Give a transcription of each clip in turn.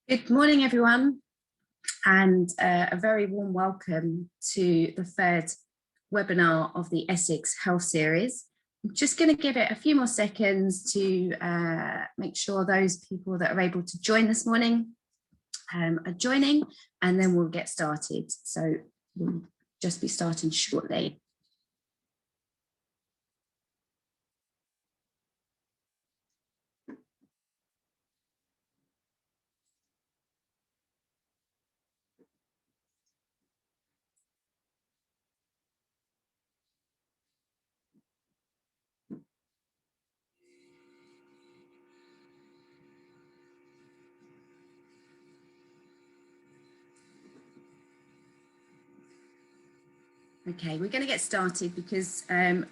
Good morning, everyone, and a very warm welcome to the third webinar of the Essex Health Series. I'm just going to give it a few more seconds to make sure those people that are able to join this morning are joining, and then we'll get started. So we'll just be starting shortly. Okay, we're going to get started because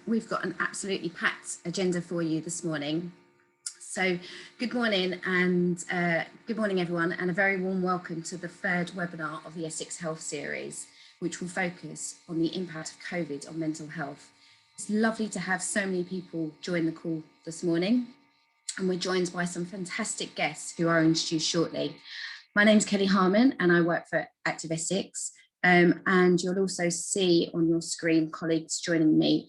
we've got an absolutely packed agenda for you this morning. So good morning everyone, and a very warm welcome to the third webinar of the Essex Health Series, which will focus on the impact of COVID on mental health. It's lovely to have so many people join the call this morning, and we're joined by some fantastic guests who I'll introduce shortly. My name's Kelly Harmon and I work for Active Essex. And you'll also see on your screen colleagues joining me,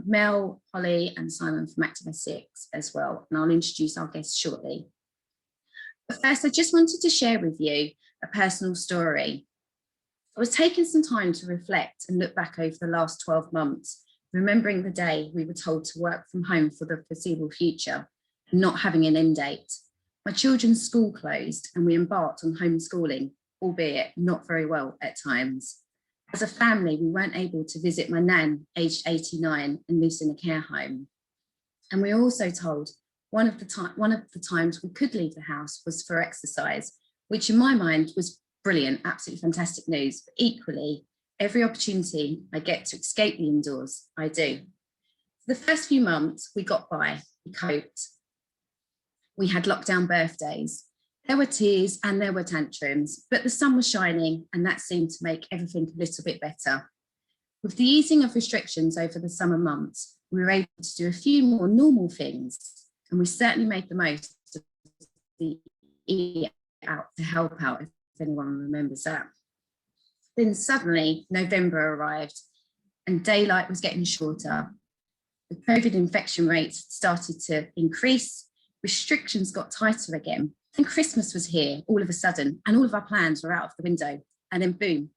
Mel, Holly and Simon from Active Essex as well. And I'll introduce our guests shortly. But first, I just wanted to share with you a personal story. I was taking some time to reflect and look back over the last 12 months, remembering the day we were told to work from home for the foreseeable future, and not having an end date. My children's school closed and we embarked on homeschooling, albeit not very well at times. As a family, we weren't able to visit my nan, aged 89, and lives in a care home. And we were also told one of the times we could leave the house was for exercise, which in my mind was brilliant, absolutely fantastic news. But equally, every opportunity I get to escape the indoors, I do. For the first few months, we got by, we coped. We had lockdown birthdays. There were tears and there were tantrums, but the sun was shining and that seemed to make everything a little bit better. With the easing of restrictions over the summer months, we were able to do a few more normal things, and we certainly made the most of the eat out to help out, if anyone remembers that. Then suddenly November arrived and daylight was getting shorter. The COVID infection rates started to increase, restrictions got tighter again. And Christmas was here all of a sudden, and all of our plans were out of the window. And then boom,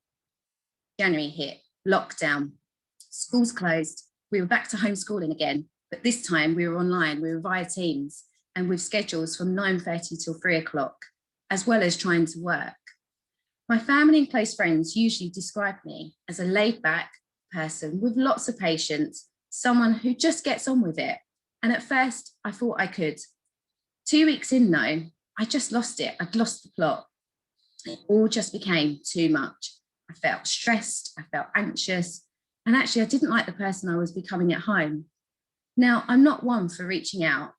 January hit, lockdown, schools closed. We were back to homeschooling again, but this time we were online, we were via Teams, and with schedules from 9:30 till 3 o'clock, as well as trying to work. My family and close friends usually describe me as a laid-back person with lots of patience, someone who just gets on with it. And at first I thought I could. 2 weeks in though, I just lost it. I'd lost the plot. It all just became too much. I felt stressed, I felt anxious, and actually I didn't like the person I was becoming at home. Now, I'm not one for reaching out,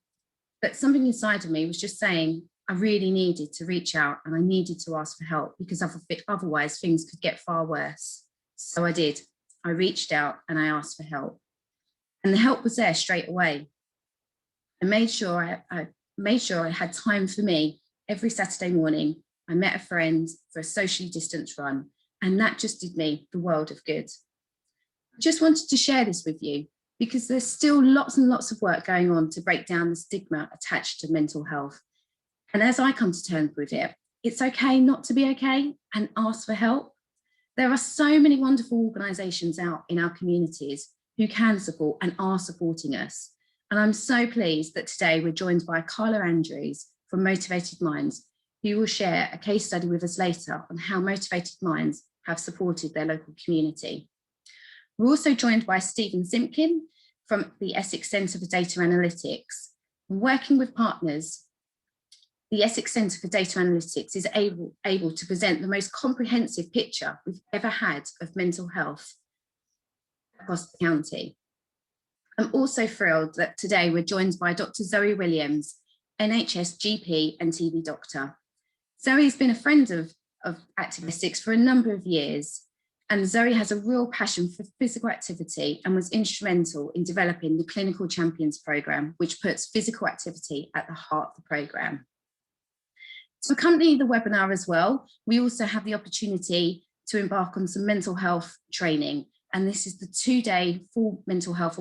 but something inside of me was just saying I really needed to reach out and I needed to ask for help, because otherwise things could get far worse. So I did. I reached out and I asked for help. And the help was there straight away. I made sure I had time for me every Saturday morning. I met a friend for a socially distanced run, and that just did me the world of good. I just wanted to share this with you because there's still lots and lots of work going on to break down the stigma attached to mental health. And as I come to terms with it, it's okay not to be okay and ask for help. There are so many wonderful organisations out in our communities who can support and are supporting us. And I'm so pleased that today we're joined by Carla Andrews from Motivated Minds, who will share a case study with us later on how Motivated Minds have supported their local community. We're also joined by Stephen Simpkin from the Essex Centre for Data Analytics. Working with partners, the Essex Centre for Data Analytics is able to present the most comprehensive picture we've ever had of mental health across the county. I'm also thrilled that today we're joined by Dr. Zoe Williams, NHS GP and TV doctor. Zoe has been a friend of Active Essex for a number of years, and Zoe has a real passion for physical activity and was instrumental in developing the Clinical Champions programme, which puts physical activity at the heart of the programme. To accompany the webinar as well, we also have the opportunity to embark on some mental health training. And this is the 2-day full mental health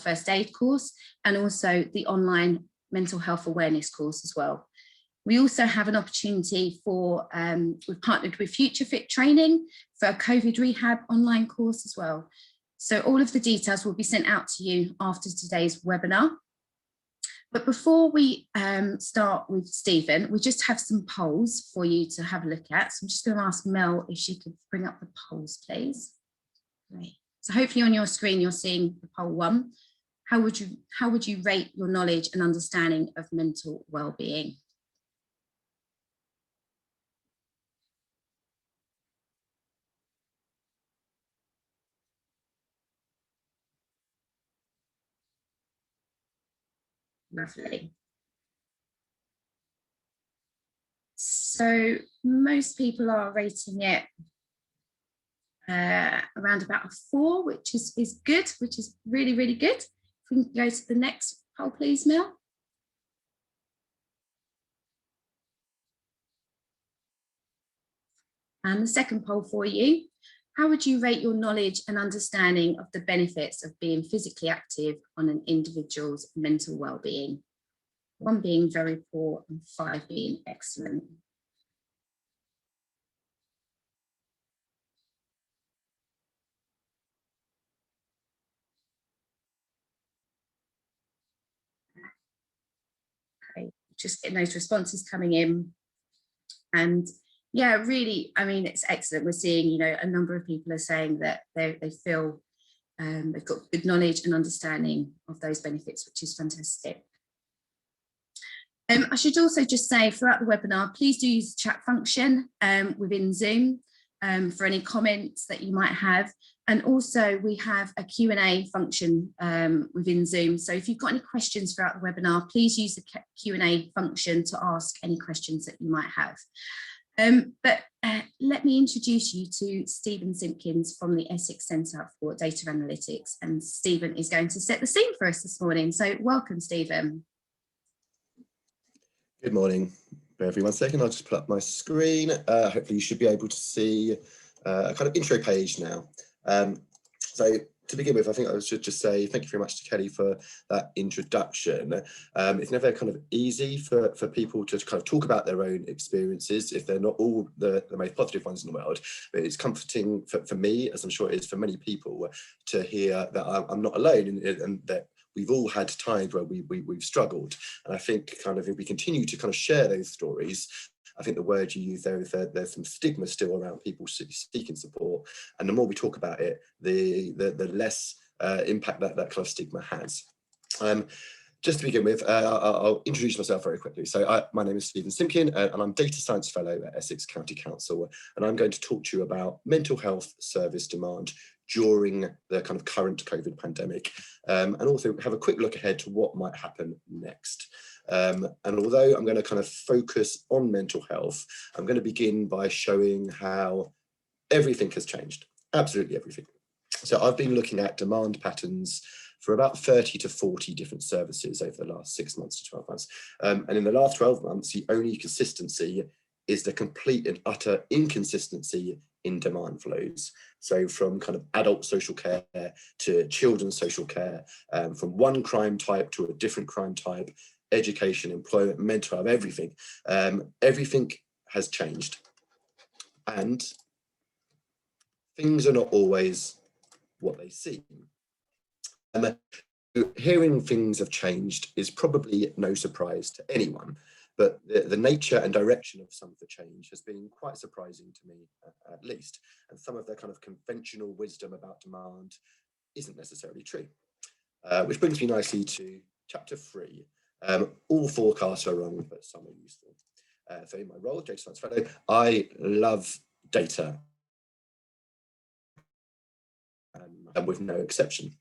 first aid course, and also the online mental health awareness course as well. We also have an opportunity for, we've partnered with Future Fit Training for a COVID rehab online course as well. So all of the details will be sent out to you after today's webinar. But before we start with Stephen, we just have some polls for you to have a look at. So I'm just going to ask Mel if she could bring up the polls, please. Great. So hopefully on your screen, you're seeing the poll 1. How would you rate your knowledge and understanding of mental well-being? Lovely. So most people are rating it around about a 4, which is good, which is really, really good. If we can go to the next poll, please, Mel. And the second poll for you, how would you rate your knowledge and understanding of the benefits of being physically active on an individual's mental well-being? 1 being very poor and 5 being excellent. Okay, just getting those responses coming in. And yeah, really, I mean, it's excellent. We're seeing, you know, a number of people are saying that they feel they've got good knowledge and understanding of those benefits, which is fantastic. I should also just say throughout the webinar, please do use the chat function within Zoom for any comments that you might have. And also we have a Q&A function within Zoom. So if you've got any questions throughout the webinar, please use the Q&A function to ask any questions that you might have. But let me introduce you to Stephen Simpkins from the Essex Centre for Data Analytics. And Stephen is going to set the scene for us this morning. So welcome, Stephen. Good morning. Bear with me 1 second. I'll just pull up my screen. Hopefully you should be able to see a kind of intro page now. So to begin with, I think I should just say thank you very much to Kelly for that introduction. It's never kind of easy for people to kind of talk about their own experiences if they're not all the most positive ones in the world. But it's comforting for me, as I'm sure it is for many people, to hear that I'm not alone and that we've all had times where we've struggled. And I think kind of if we continue to kind of share those stories, I think the word you use there is that there's some stigma still around people seeking support. And the more we talk about it, the less impact that kind of stigma has. Just to begin with, I'll introduce myself very quickly. So my name is Stephen Simpkin, and I'm Data Science Fellow at Essex County Council. And I'm going to talk to you about mental health service demand during the kind of current COVID pandemic, and also have a quick look ahead to what might happen next. And although I'm going to kind of focus on mental health, I'm going to begin by showing how everything has changed, absolutely everything. So I've been looking at demand patterns for about 30 to 40 different services over the last 6 months to 12 months. And in the last 12 months, the only consistency is the complete and utter inconsistency in demand flows. So from kind of adult social care to children's social care, from one crime type to a different crime type, education, employment, mental health, everything. Everything has changed. And things are not always what they seem. Hearing things have changed is probably no surprise to anyone, but the nature and direction of some of the change has been quite surprising to me, at least. And some of the kind of conventional wisdom about demand isn't necessarily true. Which brings me nicely to chapter 3. All forecasts are wrong, but some are useful. So in my role, Data Science Fellow, I love data, and with no exception.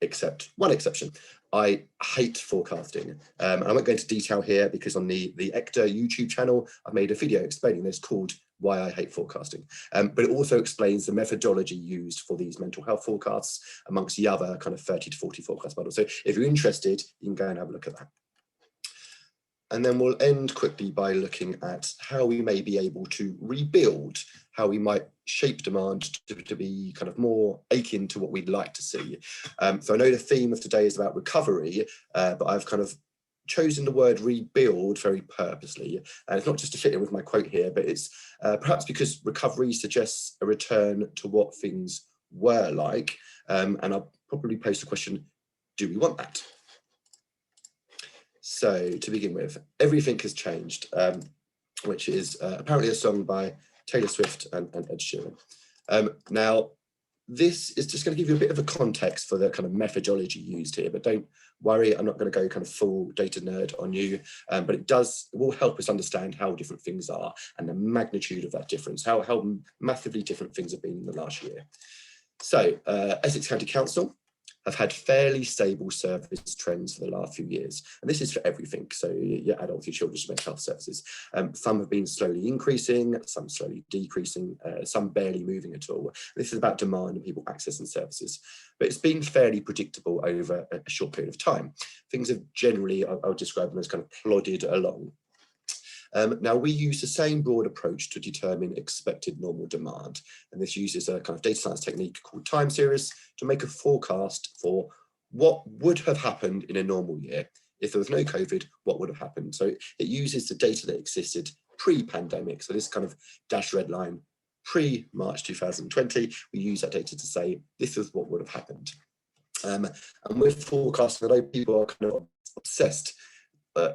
Except one exception. I hate forecasting. And I won't go into detail here because on the ECTA YouTube channel, I've made a video explaining this called Why I Hate Forecasting. But it also explains the methodology used for these mental health forecasts amongst the other kind of 30 to 40 forecast models. So if you're interested, you can go and have a look at that. And then we'll end quickly by looking at how we may be able to rebuild, how we might shape demand to be kind of more akin to what we'd like to see. So I know the theme of today is about recovery, but I've kind of chosen the word rebuild very purposely. And it's not just to fit in with my quote here, but it's perhaps because recovery suggests a return to what things were like. And I'll probably pose the question, do we want that? So to begin with, Everything Has Changed, which is apparently a song by Taylor Swift and Ed Sheeran. Now, this is just going to give you a bit of a context for the kind of methodology used here, but don't worry, I'm not going to go kind of full data nerd on you, but it will help us understand how different things are and the magnitude of that difference, how massively different things have been in the last year. So Essex County Council have had fairly stable service trends for the last few years. And this is for everything. So your adult, your children's mental health services. Some have been slowly increasing, some slowly decreasing, some barely moving at all. This is about demand and people accessing services. But it's been fairly predictable over a short period of time. Things have generally, I'll describe them as kind of plodded along. Now, we use the same broad approach to determine expected normal demand, and this uses a kind of data science technique called time series to make a forecast for what would have happened in a normal year. If there was no COVID, what would have happened? So it uses the data that existed pre-pandemic. So this kind of dashed red line, pre-March 2020, we use that data to say this is what would have happened. And with forecasting, although people are kind of obsessed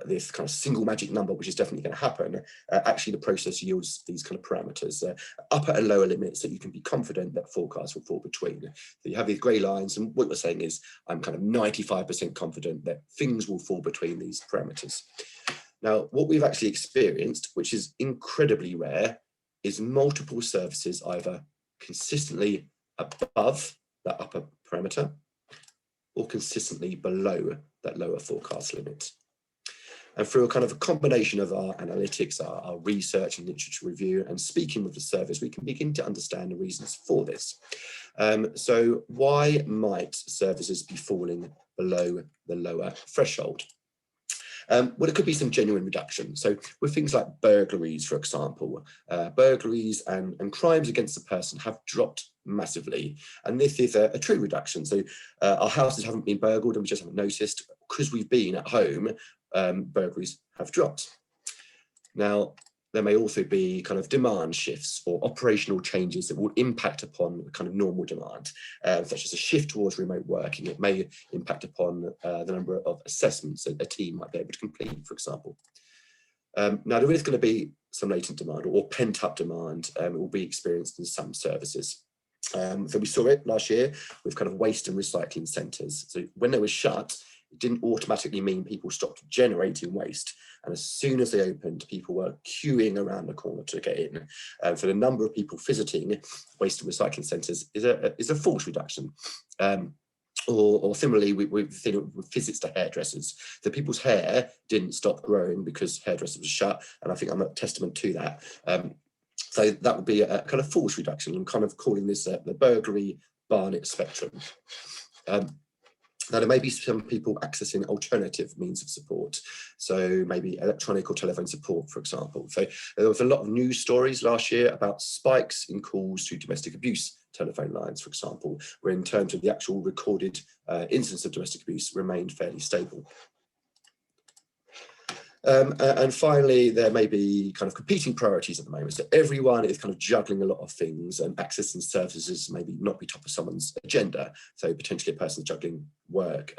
this kind of single magic number, which is definitely going to happen, actually the process yields these kind of parameters, upper and lower limits that you can be confident that forecasts will fall between. So you have these grey lines, and what we're saying is I'm kind of 95% confident that things will fall between these parameters. Now, what we've actually experienced, which is incredibly rare, is multiple services either consistently above that upper parameter or consistently below that lower forecast limit. And through a kind of a combination of our analytics, our research and literature review, and speaking with the service, we can begin to understand the reasons for this. So why might services be falling below the lower threshold? Well, it could be some genuine reduction. So with things like burglaries, for example, burglaries and crimes against the person have dropped massively. And this is a true reduction. So our houses haven't been burgled and we just haven't noticed because we've been at home. Burglaries have dropped. Now, there may also be kind of demand shifts or operational changes that will impact upon kind of normal demand, such as a shift towards remote working. It may impact upon the number of assessments that a team might be able to complete, for example. Now, there is going to be some latent demand or pent-up demand. It will be experienced in some services. So we saw it last year with kind of waste and recycling centres. So when they were shut, it didn't automatically mean people stopped generating waste. And as soon as they opened, people were queuing around the corner to get in. So the number of people visiting waste and recycling centres is a false reduction. Or similarly, we've seen it with visits to hairdressers. So people's hair didn't stop growing because hairdressers were shut. And I think I'm a testament to that. So that would be a kind of false reduction. I'm kind of calling this the burglary Barnett spectrum. Now, there may be some people accessing alternative means of support. So maybe electronic or telephone support, for example. So there was a lot of news stories last year about spikes in calls to domestic abuse telephone lines, for example, where in terms of the actual recorded incidence of domestic abuse remained fairly stable. And finally, there may be kind of competing priorities at the moment. So everyone is kind of juggling a lot of things, and accessing services maybe not be top of someone's agenda. So potentially a person juggling work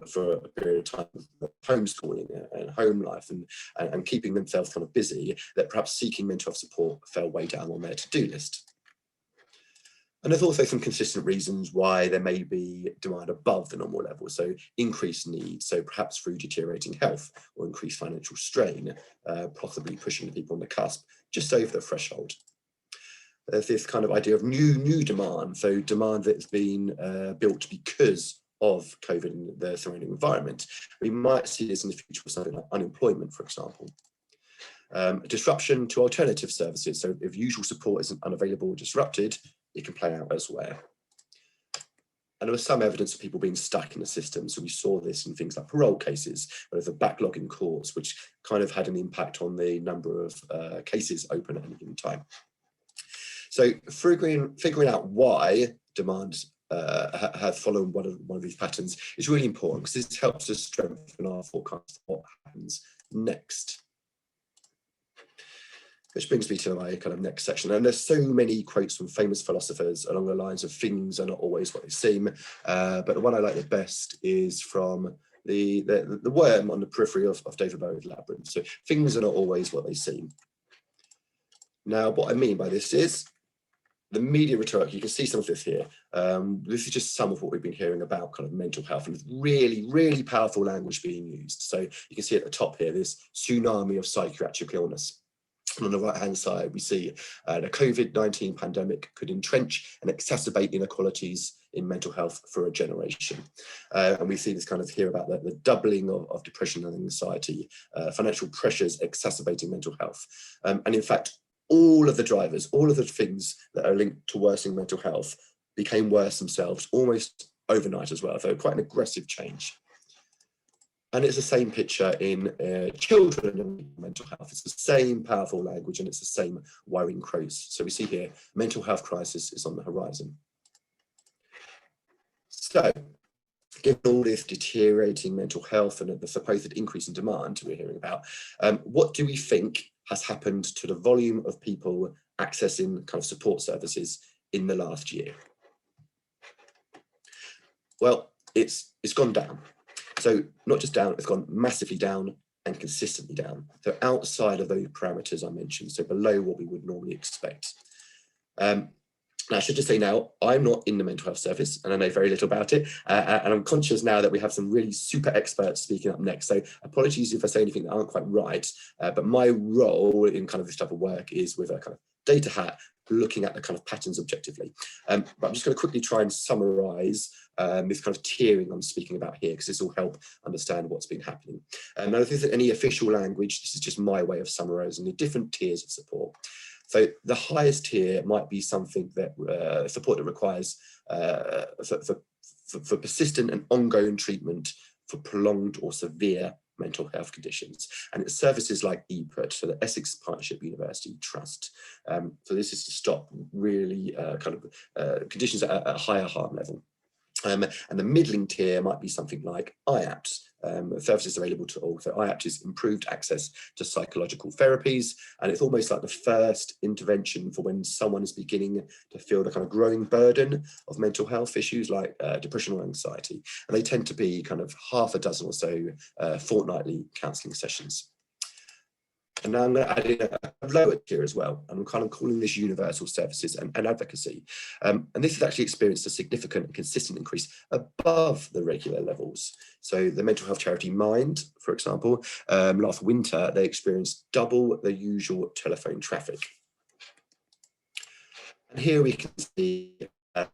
for a period of time, homeschooling and home life, and keeping themselves kind of busy, that perhaps seeking mental health support fell way down on their to-do list. And there's also some consistent reasons why there may be demand above the normal level. So increased needs, so perhaps through deteriorating health or increased financial strain, possibly pushing people on the cusp just over the threshold. There's this kind of idea of new demand, so demand that's been built because of COVID and the surrounding environment. We might see this in the future with something like unemployment, for example. Disruption to alternative services. So if usual support isn't unavailable or disrupted, it can play out elsewhere. And there was some evidence of people being stuck in the system. So we saw this in things like parole cases, where there's a backlog in courts, which kind of had an impact on the number of cases open at any given time. So figuring out why demand have followed one of these patterns is really important, because this helps us strengthen our forecast of what happens next. Which brings me to my kind of next section. And there's so many quotes from famous philosophers along the lines of things are not always what they seem. But the one I like the best is from the worm on the periphery of David Bowie's Labyrinth. So things are not always what they seem. Now, what I mean by this is the media rhetoric. You can see some of this here. This is just some of what we've been hearing about kind of mental health, and really, really powerful language being used. So you can see at the top here, this tsunami of psychiatric illness. And on the right-hand side, we see the Covid-19 pandemic could entrench and exacerbate inequalities in mental health for a generation. And we see this kind of here about the doubling of depression and anxiety, financial pressures exacerbating mental health. And in fact, all of the drivers, all of the things that are linked to worsening mental health became worse themselves almost overnight as well. So quite an aggressive change. And it's the same picture in children and mental health. It's the same powerful language, and it's the same worrying quotes. So we see here, mental health crisis is on the horizon. So, given all this deteriorating mental health and the supposed increase in demand we're hearing about, what do we think has happened to the volume of people accessing kind of support services in the last year? Well, it's gone down. So not just down, it's gone massively down and consistently down. So outside of those parameters I mentioned, so below what we would normally expect. Now, I should just say now, I'm not in the mental health service, and I know very little about it. And I'm conscious now that we have some really super experts speaking up next. So apologies if I say anything that aren't quite right. But my role in kind of this type of work is with a kind of data hat, looking at the kind of patterns objectively. But I'm just going to quickly try and summarize this kind of tiering I'm speaking about here, because this will help understand what's been happening. Now, if there's any official language, this is just my way of summarizing the different tiers of support. So the highest tier might be something that support that requires for persistent and ongoing treatment for prolonged or severe mental health conditions, and it's services like EPUT, so the Essex Partnership University Trust. So this is to stop really conditions at a higher harm level. And the middling tier might be something like IAPT. Services available to all. So IAPT is improved access to psychological therapies, and it's almost like the first intervention for when someone is beginning to feel the kind of growing burden of mental health issues like depression or anxiety. And they tend to be kind of half a dozen or so fortnightly counselling sessions. And now I'm going to add in a lower tier as well. And I'm kind of calling this universal services and advocacy. And this has actually experienced a significant and consistent increase above the regular levels. So the mental health charity Mind, for example, last winter, they experienced double the usual telephone traffic. And here we can see a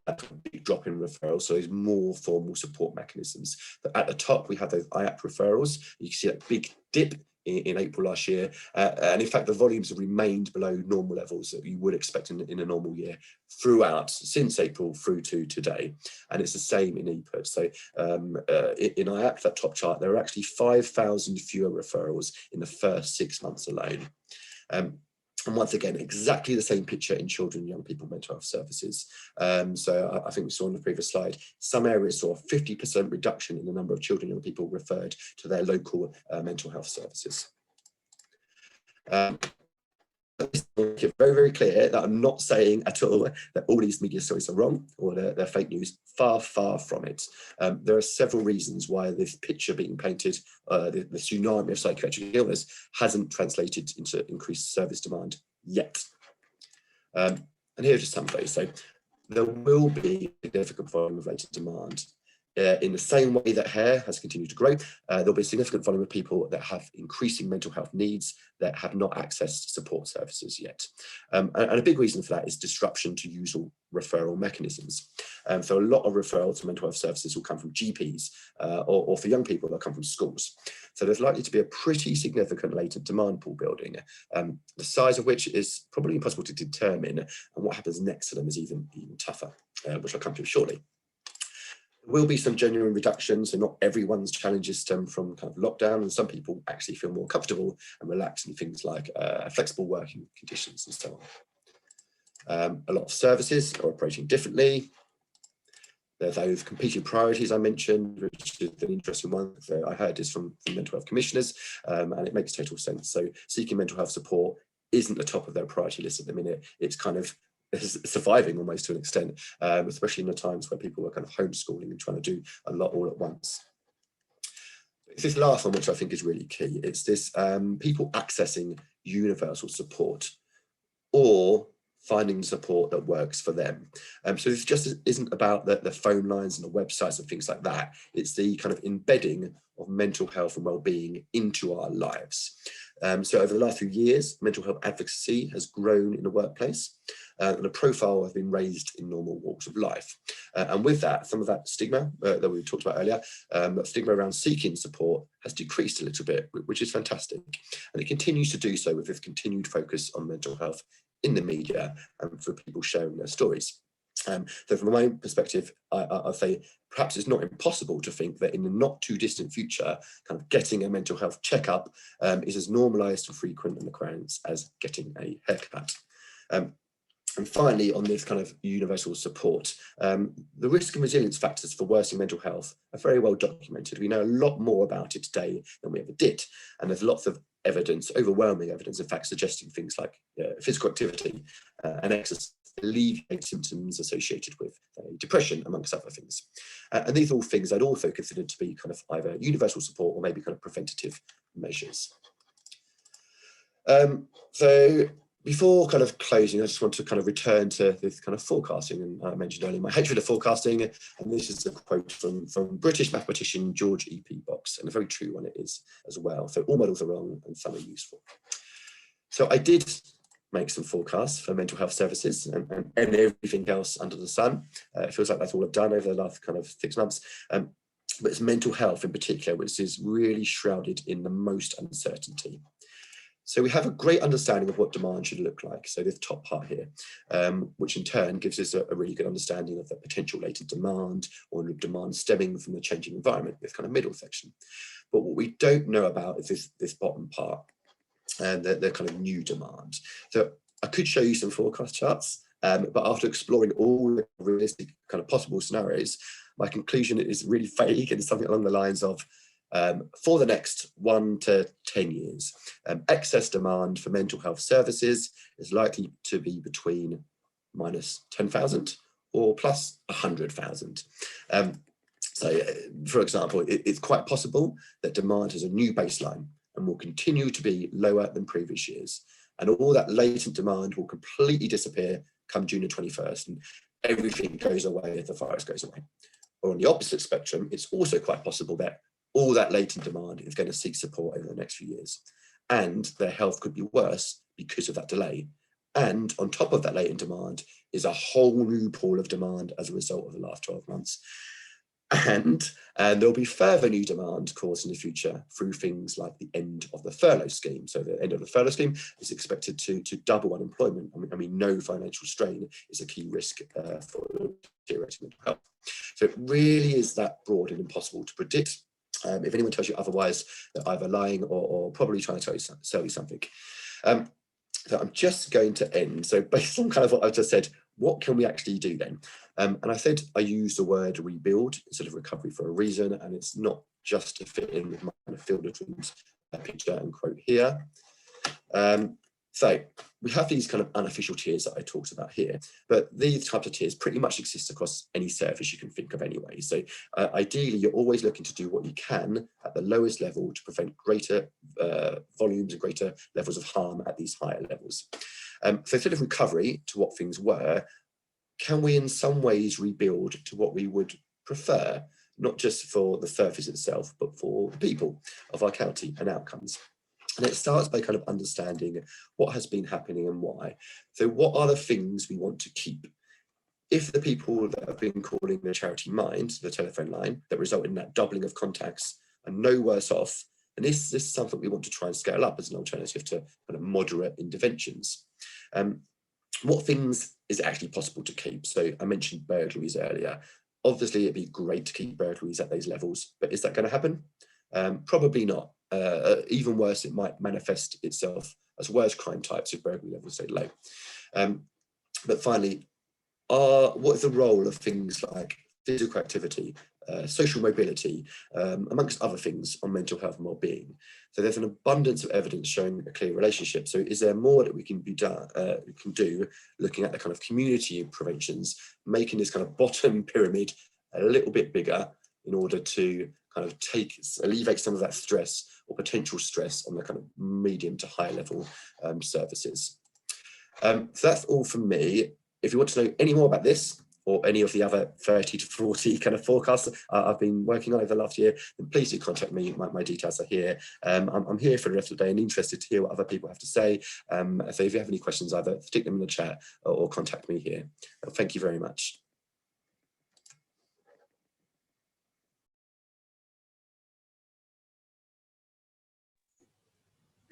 big drop in referrals, so there's more formal support mechanisms. But at the top, we have those IAP referrals. You can see that big dip in April last year, and in fact the volumes have remained below normal levels that you would expect in a normal year throughout, since April through to today. And it's the same in EPUT. So in IAP, that top chart, there are actually 5,000 fewer referrals in the first 6 months alone. And once again, exactly the same picture in children and young people mental health services. So I think we saw on the previous slide, some areas saw a 50% reduction in the number of children and young people referred to their local mental health services. It's very, very clear that I'm not saying at all that all these media stories are wrong or they're fake news. Far, far from it. There are several reasons why this picture being painted, the tsunami of psychiatric illness, hasn't translated into increased service demand yet. And here's just some of those. So there will be significant volume of latent demand. In the same way that hair has continued to grow, there'll be a significant volume of people that have increasing mental health needs that have not accessed support services yet. And a big reason for that is disruption to usual referral mechanisms. So a lot of referrals to mental health services will come from GPs or for young people, they'll come from schools. So there's likely to be a pretty significant latent demand pool building, the size of which is probably impossible to determine, and what happens next to them is even tougher, which I'll come to shortly. There will be some genuine reductions, so not everyone's challenges stem from kind of lockdown, and some people actually feel more comfortable and relaxed in things like flexible working conditions and so on. A lot of services are operating differently. There are those competing priorities I mentioned, which is an interesting one that I heard is from mental health commissioners, and it makes total sense. So seeking mental health support isn't the top of their priority list at the minute. It's kind of surviving almost to an extent, especially in the times where people are kind of homeschooling and trying to do a lot all at once. It's this last one which I think is really key. It's this people accessing universal support or finding support that works for them. So this just isn't about the phone lines and the websites and things like that. It's the kind of embedding of mental health and well-being into our lives. So over the last few years, mental health advocacy has grown in the workplace, and a profile has been raised in normal walks of life. And with that, some of that stigma that we talked about earlier, that stigma around seeking support has decreased a little bit, which is fantastic. And it continues to do so with this continued focus on mental health in the media and for people sharing their stories. So from my perspective, I'll say perhaps it's not impossible to think that in the not too distant future, kind of getting a mental health checkup is as normalised and frequent in occurrence as getting a haircut. And finally, on this kind of universal support, the risk and resilience factors for worsening mental health are very well documented. We know a lot more about it today than we ever did. And there's lots of evidence, overwhelming evidence, in fact, suggesting things like physical activity and exercise alleviate symptoms associated with depression, amongst other things. And these are all things I'd also consider to be kind of either universal support or maybe kind of preventative measures. So before kind of closing, I just want to kind of return to this kind of forecasting. And I mentioned earlier my hatred of forecasting, and this is a quote from British mathematician George E.P. Box, and a very true one it is as well. So all models are wrong and some are useful. So I did make some forecasts for mental health services and everything else under the sun. It feels like that's all I've done over the last kind of 6 months. But it's mental health in particular, which is really shrouded in the most uncertainty. So we have a great understanding of what demand should look like. So this top part here, which in turn gives us a really good understanding of the potential latent demand or demand stemming from the changing environment, this kind of middle section. But what we don't know about is this bottom part and the kind of new demand. So I could show you some forecast charts, but after exploring all the realistic kind of possible scenarios, my conclusion is really vague and something along the lines of, for the next 1 to 10 years, excess demand for mental health services is likely to be between minus 10,000 or plus 100,000. So, for example, it's quite possible that demand has a new baseline and will continue to be lower than previous years. And all that latent demand will completely disappear come June the 21st, and everything goes away as the virus goes away. Or on the opposite spectrum, it's also quite possible that all that latent demand is going to seek support over the next few years, and their health could be worse because of that delay. And on top of that latent demand is a whole new pool of demand as a result of the last 12 months. And there'll be further new demand caused in the future through things like the end of the furlough scheme. So the end of the furlough scheme is expected to double unemployment. I mean, no financial strain is a key risk for deteriorating mental health. So it really is that broad and impossible to predict. If anyone tells you otherwise, they're either lying or probably trying to sell you something. So I'm just going to end. So based on kind of what I've just said, what can we actually do then? And I said I used the word rebuild instead of recovery for a reason, and it's not just to fit in with my kind of Field of Dreams picture and quote here. So we have these kind of unofficial tiers that I talked about here, but these types of tiers pretty much exist across any service you can think of anyway. So ideally, you're always looking to do what you can at the lowest level to prevent greater volumes and greater levels of harm at these higher levels. So instead of recovery to what things were, can we in some ways rebuild to what we would prefer, not just for the service itself, but for the people of our county and outcomes? And it starts by kind of understanding what has been happening and why. So what are the things we want to keep? If the people that have been calling the charity mind, the telephone line, that result in that doubling of contacts are no worse off, and this is something we want to try and scale up as an alternative to kind of moderate interventions. What things is it actually possible to keep? So I mentioned burglaries earlier. Obviously, it'd be great to keep burglaries at those levels, but is that going to happen? Probably not. Even worse, it might manifest itself as worse crime types if burglary levels stay low. But finally, what is the role of things like physical activity, social mobility, amongst other things, on mental health and well-being? So there's an abundance of evidence showing a clear relationship. So is there more that we can do looking at the kind of community preventions, making this kind of bottom pyramid a little bit bigger in order to kind of alleviate some of that stress or potential stress on the kind of medium to high level services. So that's all from me. If you want to know any more about this or any of the other 30 to 40 kind of forecasts I've been working on over the last year, then please do contact me. My details are here. I'm here for the rest of the day and interested to hear what other people have to say. So if you have any questions, either stick them in the chat or contact me here. Thank you very much.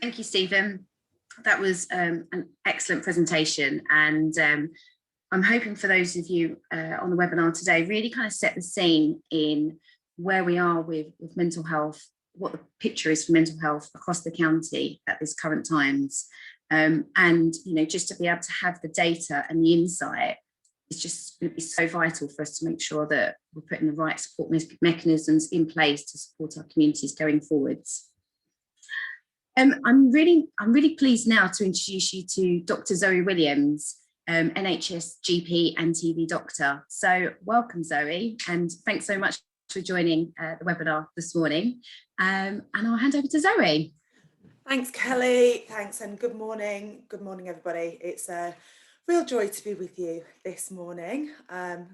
Thank you, Stephen. That was an excellent presentation, and I'm hoping for those of you on the webinar today really kind of set the scene in where we are with mental health, what the picture is for mental health across the county at this current times, and just to be able to have the data and the insight is just going to be so vital for us to make sure that we're putting the right support mechanisms in place to support our communities going forwards. I'm really pleased now to introduce you to Dr. Zoe Williams, NHS GP and TV doctor. So welcome, Zoe, and thanks so much for joining the webinar this morning. And I'll hand over to Zoe. Thanks, Kelly. Thanks, and good morning. Good morning, everybody. It's a real joy to be with you this morning.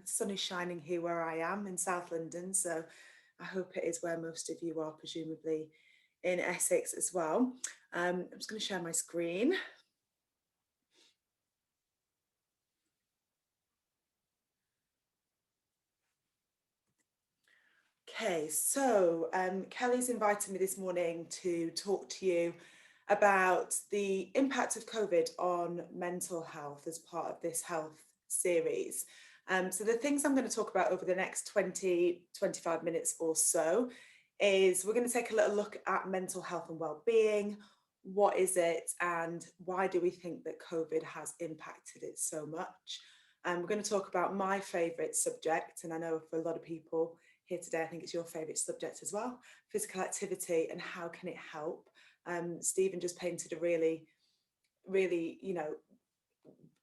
Sun is shining here where I am in South London, so I hope it is where most of you are, presumably in Essex as well. I'm just going to share my screen. Okay, so Kelly's invited me this morning to talk to you about the impact of COVID on mental health as part of this health series. So the things I'm going to talk about over the next 20-25 minutes or so is we're going to take a little look at mental health and well-being. What is it, and why do we think that COVID has impacted it so much? We're going to talk about my favourite subject, and I know for a lot of people here today, I think it's your favourite subject as well, physical activity and how can it help. Stephen just painted a really,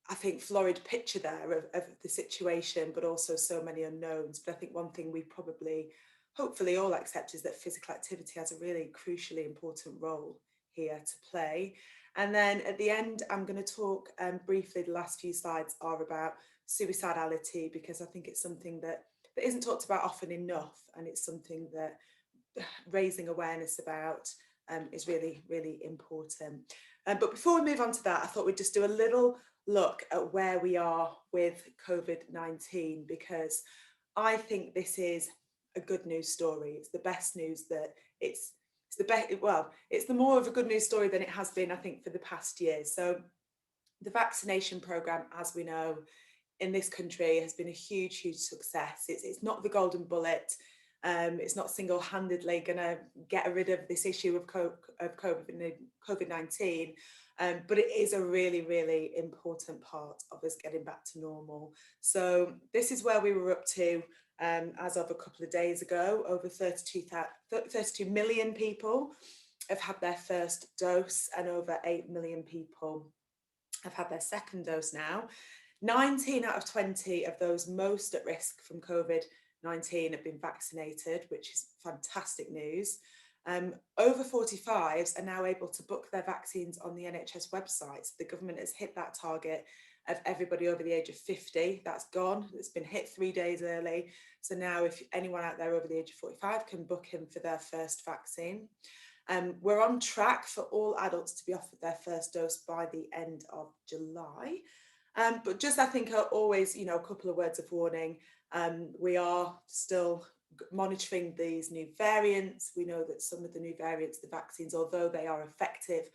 I think florid picture there of the situation, but also so many unknowns. But I think one thing we probably, hopefully all accept is that physical activity has a really crucially important role here to play. And then at the end, I'm going to talk briefly, the last few slides are about suicidality, because I think it's something that isn't talked about often enough, and it's something that raising awareness about is really, really important. But before we move on to that, I thought we'd just do a little look at where we are with COVID-19, because I think this is a good news story. It's the best news that it's the more of a good news story than it has been, I think, for the past year. So the vaccination programme, as we know, in this country has been a huge, huge success. It's not the golden bullet. It's not single-handedly going to get rid of this issue of COVID-19, but it is a really, really important part of us getting back to normal. So this is where we were up to as of a couple of days ago. Over 32 million people have had their first dose, and over 8 million people have had their second dose now. 19 out of 20 of those most at risk from COVID-19 have been vaccinated, which is fantastic news. Over 45s are now able to book their vaccines on the NHS website. So the government has hit that target of everybody over the age of 50. That's gone. It's been hit 3 days early. So now if anyone out there over the age of 45 can book in for their first vaccine. We're on track for all adults to be offered their first dose by the end of July. But just, I think, always, a couple of words of warning. We are still monitoring these new variants. We know that some of the new variants, the vaccines, although they are effective,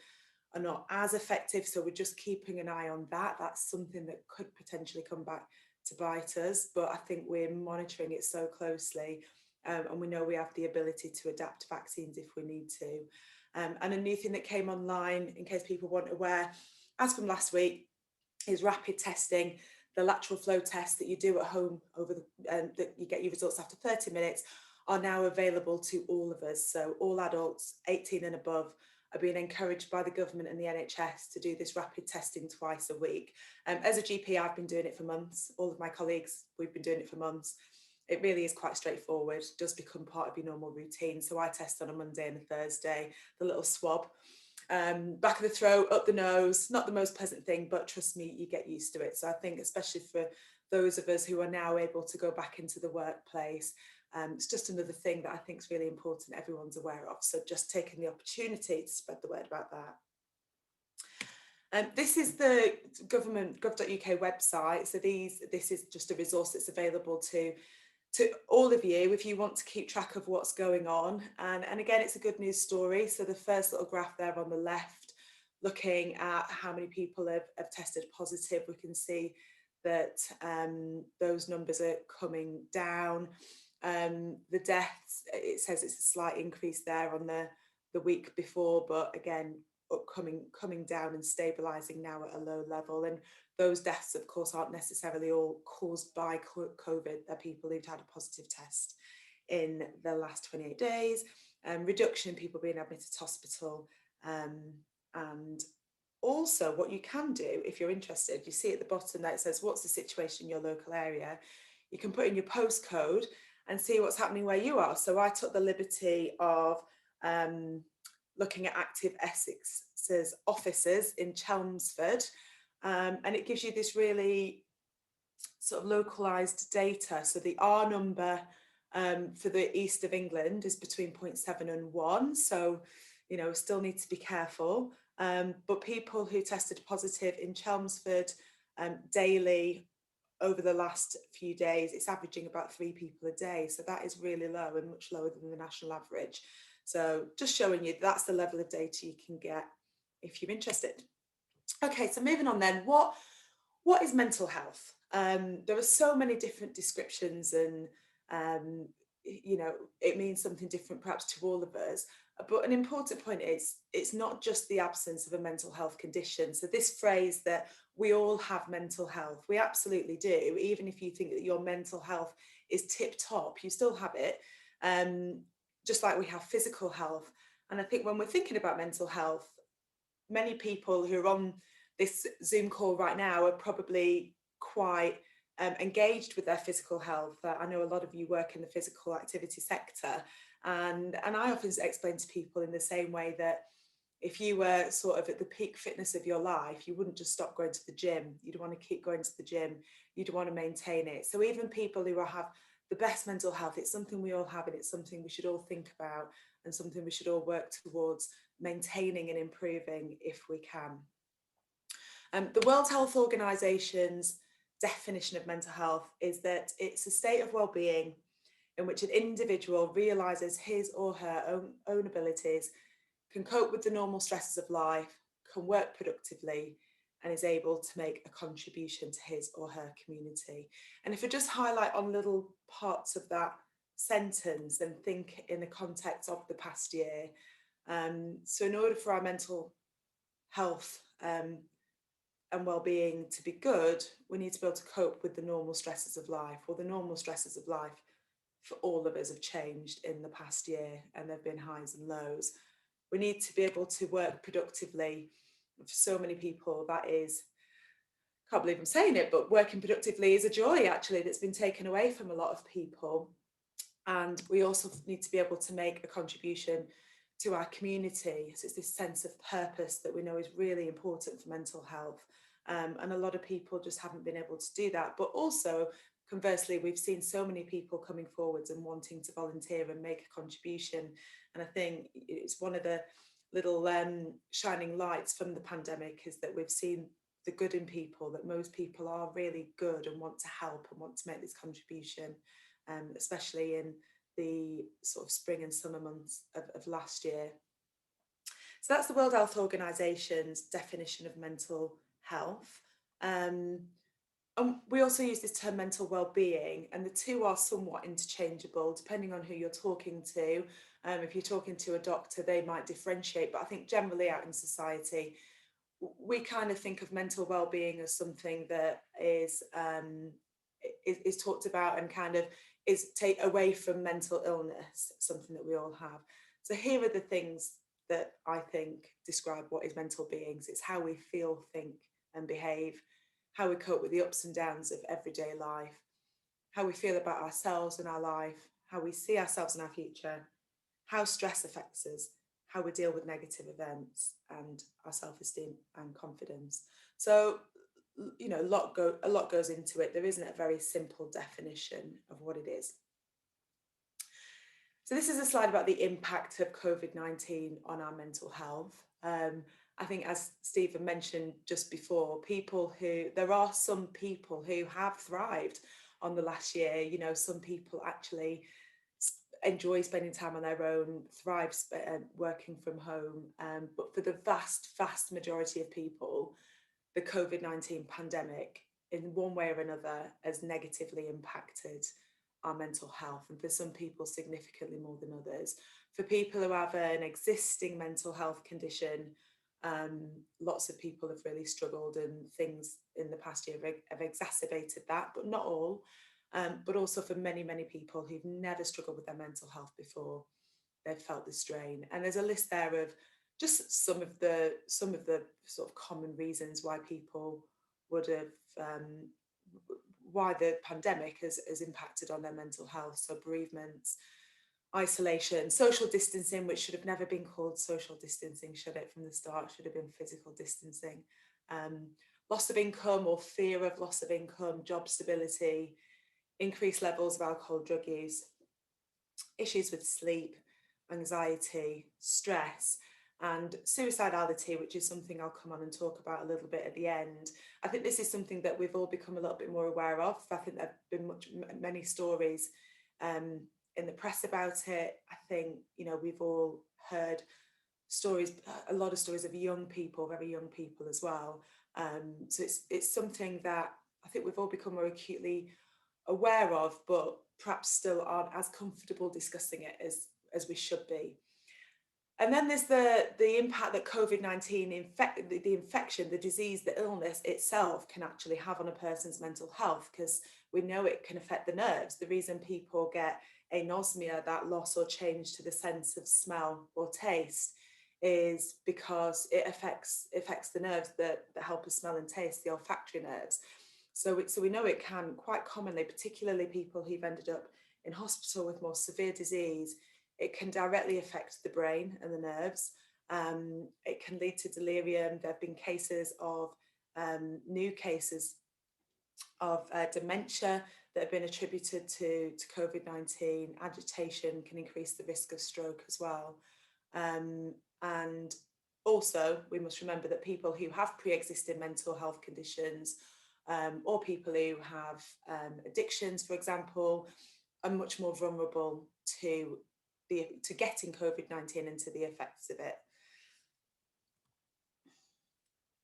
are not as effective. So we're just keeping an eye on that. That's something that could potentially come back to bite us, but I think we're monitoring it so closely, and we know we have the ability to adapt vaccines if we need to. And a new thing that came online, in case people weren't aware, as from last week, is rapid testing. The lateral flow test that you do at home that you get your results after 30 minutes are now available to all of us. So all adults 18 and above are being encouraged by the government and the NHS to do this rapid testing twice a week. As a GP, I've been doing it for months. All of my colleagues, we've been doing it for months. It really is quite straightforward, does become part of your normal routine. So I test on a Monday and a Thursday, the little swab. Back of the throat, up the nose, not the most pleasant thing, but trust me, you get used to it. So I think especially for those of us who are now able to go back into the workplace, it's just another thing that I think is really important everyone's aware of. So just taking the opportunity to spread the word about that. This is the government gov.uk website. So this is just a resource that's available to all of you if you want to keep track of what's going on. And again, it's a good news story. So the first little graph there on the left, looking at how many people have tested positive, we can see that those numbers are coming down. The deaths, it says it's a slight increase there on the week before, but again, coming down and stabilizing now at a low level. And those deaths, of course, aren't necessarily all caused by COVID. They're people who've had a positive test in the last 28 days. Reduction in people being admitted to hospital. And also what you can do, if you're interested, you see at the bottom there it says, what's the situation in your local area? You can put in your postcode and see what's happening where you are. So I took the liberty of looking at active Essex's offices in Chelmsford, and it gives you this really sort of localised data. So the R number for the east of England is between 0.7 and 1, so you know, still need to be careful. But people who tested positive in Chelmsford daily over the last few days, it's averaging about 3 people a day. So that is really low and much lower than the national average. So just showing you that's the level of data you can get if you're interested. Okay, so moving on then, what is mental health? There are so many different descriptions, and you know, it means something different perhaps to all of us. But an important point is it's not just the absence of a mental health condition. So this phrase that we all have mental health, we absolutely do. Even if you think that your mental health is tip top, you still have it. Just like we have physical health. And I think when we're thinking about mental health, many people who are on this Zoom call right now are probably quite engaged with their physical health. I know a lot of you work in the physical activity sector, and I often explain to people in the same way that if you were sort of at the peak fitness of your life, you wouldn't just stop going to the gym. You'd want to keep going to the gym. You'd want to maintain it. So even people who have the best mental health, it's something we all have, and it's something we should all think about, and something we should all work towards maintaining and improving if we can. The World Health Organization's definition of mental health is that it's a state of well-being in which an individual realizes his or her own abilities, can cope with the normal stresses of life, can work productively, and is able to make a contribution to his or her community. And if I just highlight on little parts of that sentence and think in the context of the past year, so in order for our mental health and well-being to be good, we need to be able to cope with the normal stresses of life. Well, the normal stresses of life for all of us have changed in the past year, and there have been highs and lows. We need to be able to work productively. For so many people, that is, can't believe I'm saying it, but working productively is a joy actually that's been taken away from a lot of people. And we also need to be able to make a contribution to our community. So it's this sense of purpose that we know is really important for mental health. And a lot of people just haven't been able to do that. But also, conversely, we've seen so many people coming forwards and wanting to volunteer and make a contribution. And I think it's one of the little shining lights from the pandemic is that we've seen the good in people, that most people are really good and want to help and want to make this contribution, especially in the sort of spring and summer months of last year. So that's the World Health Organization's definition of mental health. We also use this term mental well-being, and the two are somewhat interchangeable depending on who you're talking to. If you're talking to a doctor, they might differentiate, but I think generally out in society, we kind of think of mental well-being as something that is talked about and kind of is take away from mental illness, something that we all have. So here are the things that I think describe what is mental beings. It's how we feel, think and behave, how we cope with the ups and downs of everyday life, how we feel about ourselves and our life, how we see ourselves and our future, how stress affects us, how we deal with negative events, and our self-esteem and confidence. So, you know, a lot goes into it. There isn't a very simple definition of what it is. So this is a slide about the impact of COVID-19 on our mental health. I think, as Stephen mentioned just before, there are some people who have thrived on the last year. You know, some people actually enjoy spending time on their own, thrive working from home. But for the vast majority of people, the COVID-19 pandemic, in one way or another, has negatively impacted our mental health, and for some people significantly more than others. For people who have an existing mental health condition, lots of people have really struggled, and things in the past year have exacerbated that, but not all. But also for many people who've never struggled with their mental health before, they've felt the strain. And there's a list there of just some of the sort of common reasons why people would have why the pandemic has impacted on their mental health. So bereavements, isolation, social distancing, which should have never been called social distancing, should it, from the start, should have been physical distancing, loss of income or fear of loss of income, job stability, increased levels of alcohol, drug use, issues with sleep, anxiety, stress, and suicidality, which is something I'll come on and talk about a little bit at the end. I think this is something that we've all become a little bit more aware of. I think there have been many stories in the press about it. I think, you know, we've all heard stories, a lot of stories of young people, very young people as well. So it's something that I think we've all become more acutely aware of, but perhaps still aren't as comfortable discussing it as we should be. And then there's the impact that COVID-19 the infection, the disease, the illness itself can actually have on a person's mental health, because we know it can affect the nerves. The reason people get anosmia, that loss or change to the sense of smell or taste, is because it affects the nerves that help us smell and taste, the olfactory nerves. So we know it can quite commonly, particularly people who've ended up in hospital with more severe disease, it can directly affect the brain and the nerves. It can lead to delirium. There have been cases of new cases of dementia that have been attributed to COVID-19. Agitation can increase the risk of stroke as well. And also, we must remember that people who have pre-existing mental health conditions or people who have addictions, for example, are much more vulnerable to getting COVID-19 and to the effects of it.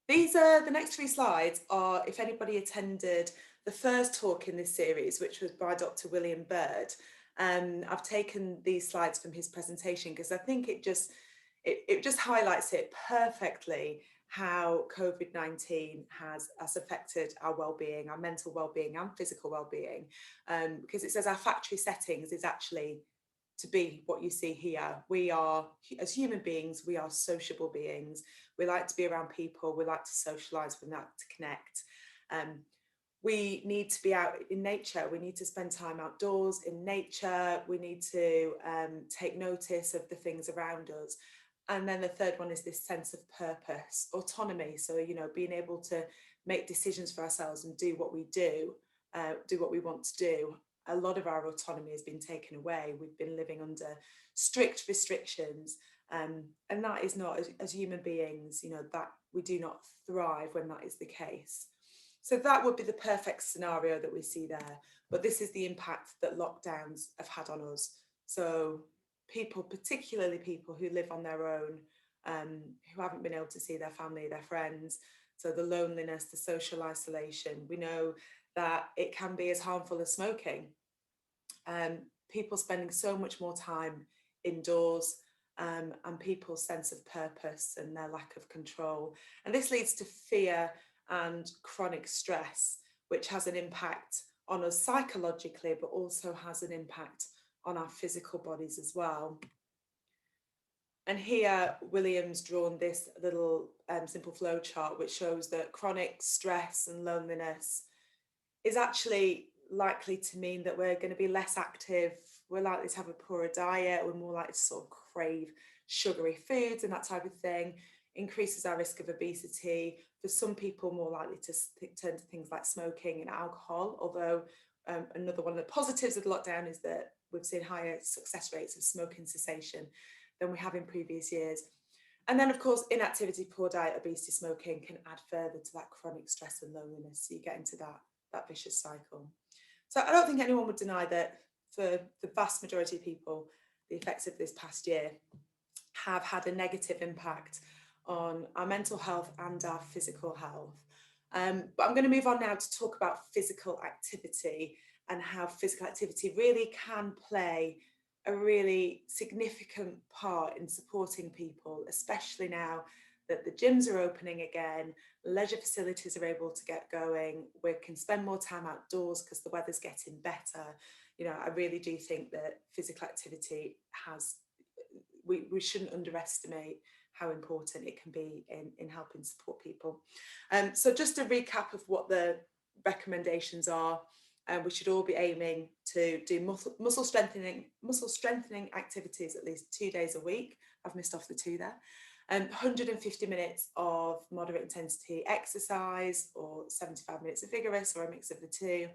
These are the next 3 slides are if anybody attended the first talk in this series, which was by Dr. William Bird. I've taken these slides from his presentation because I think it just highlights it perfectly, how COVID-19 has affected our well-being, our mental well-being and physical well-being, because it says our factory settings is actually to be what you see here. We are, as human beings, we are sociable beings. We like to be around people. We like to socialize. We like to connect. We need to be out in nature. We need to spend time outdoors in nature. We need to take notice of the things around us. And then the third one is this sense of purpose, autonomy. So, you know, being able to make decisions for ourselves and do what we do what we want to do. A lot of our autonomy has been taken away. We've been living under strict restrictions, and that is not, as human beings, you know, that we do not thrive when that is the case. So that would be the perfect scenario that we see there. But this is the impact that lockdowns have had on us. So people, particularly people who live on their own, who haven't been able to see their family, their friends, so the loneliness, the social isolation. We know that it can be as harmful as smoking. People spending so much more time indoors, and people's sense of purpose and their lack of control. And this leads to fear and chronic stress, which has an impact on us psychologically, but also has an impact on our physical bodies as well. And here, William's drawn this little simple flow chart, which shows that chronic stress and loneliness is actually likely to mean that we're going to be less active, we're likely to have a poorer diet, we're more likely to sort of crave sugary foods and that type of thing, increases our risk of obesity. For some people, more likely to turn to things like smoking and alcohol, although another one of the positives of the lockdown is that we've seen higher success rates of smoking cessation than we have in previous years. And then, of course, inactivity, poor diet, obesity, smoking can add further to that chronic stress and loneliness. So you get into that vicious cycle. So I don't think anyone would deny that for the vast majority of people, the effects of this past year have had a negative impact on our mental health and our physical health. But I'm going to move on now to talk about physical activity and how physical activity really can play a really significant part in supporting people, especially now that the gyms are opening again, leisure facilities are able to get going, we can spend more time outdoors because the weather's getting better. You know, I really do think that physical activity we shouldn't underestimate how important it can be in helping support people. So just a recap of what the recommendations are. We should all be aiming to do muscle strengthening activities at least 2 days a week. I've missed off the 2 there. 150 minutes of moderate intensity exercise, or 75 minutes of vigorous, or a mix of the two.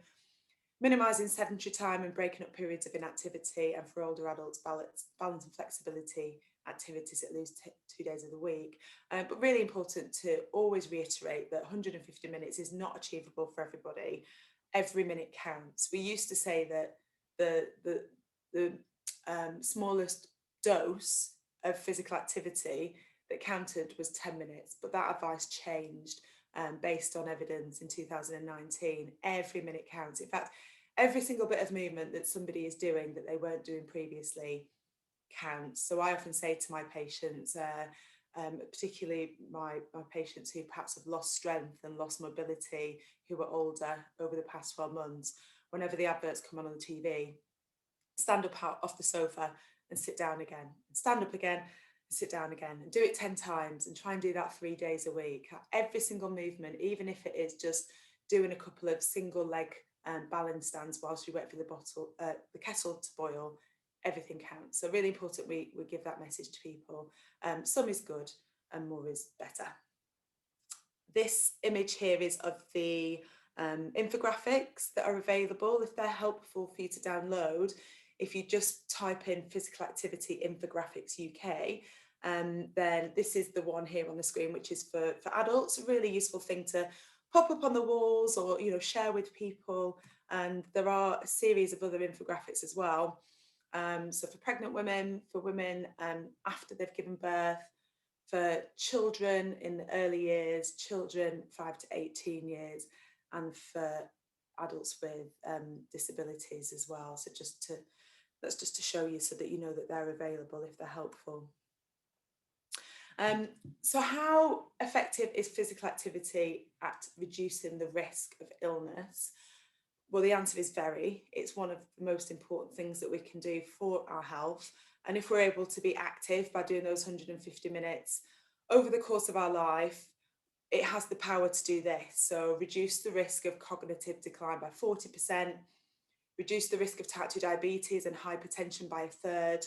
Minimising sedentary time and breaking up periods of inactivity, and for older adults, balance and flexibility activities at least 2 days of the week. But really important to always reiterate that 150 minutes is not achievable for everybody. Every minute counts. We used to say that the smallest dose of physical activity that counted was 10 minutes, but that advice changed based on evidence in 2019. Every minute counts. In fact, every single bit of movement that somebody is doing that they weren't doing previously counts. So I often say to my patients, particularly my patients who perhaps have lost strength and lost mobility, who are older over the past 12 months, whenever the adverts come on the TV, stand up off the sofa and sit down again, and stand up again and sit down again, and do it 10 times, and try and do that 3 days a week. Every single movement, even if it is just doing a couple of single leg balance stands whilst you wait for the kettle to boil, everything counts. So really important we give that message to people. Some is good and more is better. This image here is of the infographics that are available. If they're helpful for you to download, if you just type in physical activity infographics UK, then this is the one here on the screen, which is for adults. A really useful thing to pop up on the walls, or share with people. And there are a series of other infographics as well. So for pregnant women, for women after they've given birth, for children in the early years, children 5 to 18 years, and for adults with disabilities as well. So that's just to show you, so that you know that they're available if they're helpful. So how effective is physical activity at reducing the risk of illness? Well, the answer is very. It's one of the most important things that we can do for our health. And if we're able to be active by doing those 150 minutes over the course of our life, it has the power to do this. So reduce the risk of cognitive decline by 40%, reduce the risk of type 2 diabetes and hypertension by 1/3.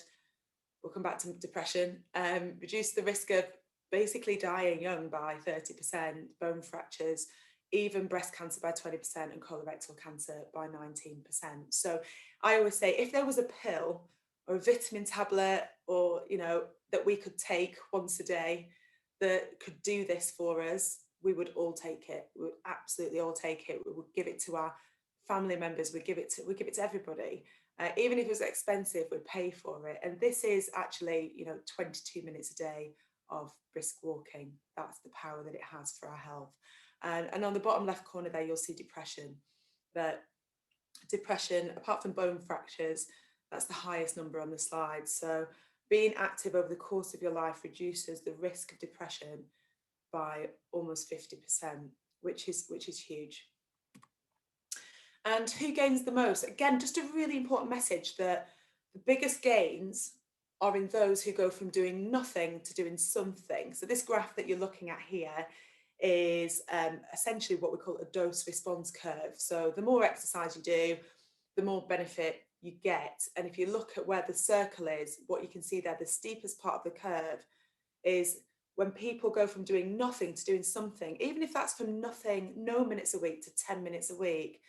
We'll come back to depression. Reduce the risk of basically dying young by 30%, bone fractures, even breast cancer by 20%, and colorectal cancer by 19%. So I always say, if there was a pill or a vitamin tablet, or that we could take once a day that could do this for us, we would all take it. We would absolutely all take it. We would give it to our family members. We give it to everybody. Even if it was expensive, we'd pay for it. And this is actually 22 minutes a day of brisk walking. That's the power that it has for our health. And on the bottom left corner there, you'll see depression. that depression, apart from bone fractures, that's the highest number on the slide. So being active over the course of your life reduces the risk of depression by almost 50%, which is huge. And who gains the most? Again, just a really important message that the biggest gains are in those who go from doing nothing to doing something. So this graph that you're looking at here is essentially what we call a dose response curve. So the more exercise you do, the more benefit you get. And if you look at where the circle is, what you can see there, the steepest part of the curve is when people go from doing nothing to doing something, even if that's from nothing, no minutes a week to 10 minutes a week,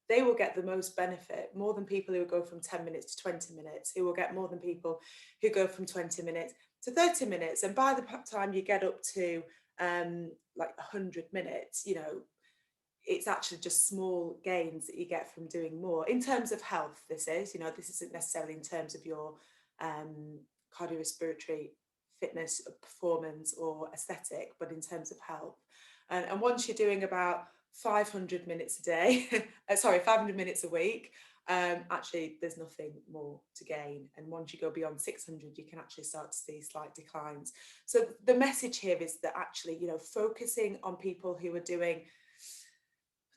they will get the most benefit, more than people who go from 10 minutes to 20 minutes, who will get more than people who go from 20 minutes to 30 minutes. And by the time you get up to like 100 minutes, you know, it's actually just small gains that you get from doing more. In terms of health, this isn't necessarily in terms of your cardiorespiratory fitness, performance or aesthetic, but in terms of health. And once you're doing about 500 minutes a day, 500 minutes a week, actually there's nothing more to gain. And once you go beyond 600, you can actually start to see slight declines. So the message here is that actually, you know, focusing on people who are doing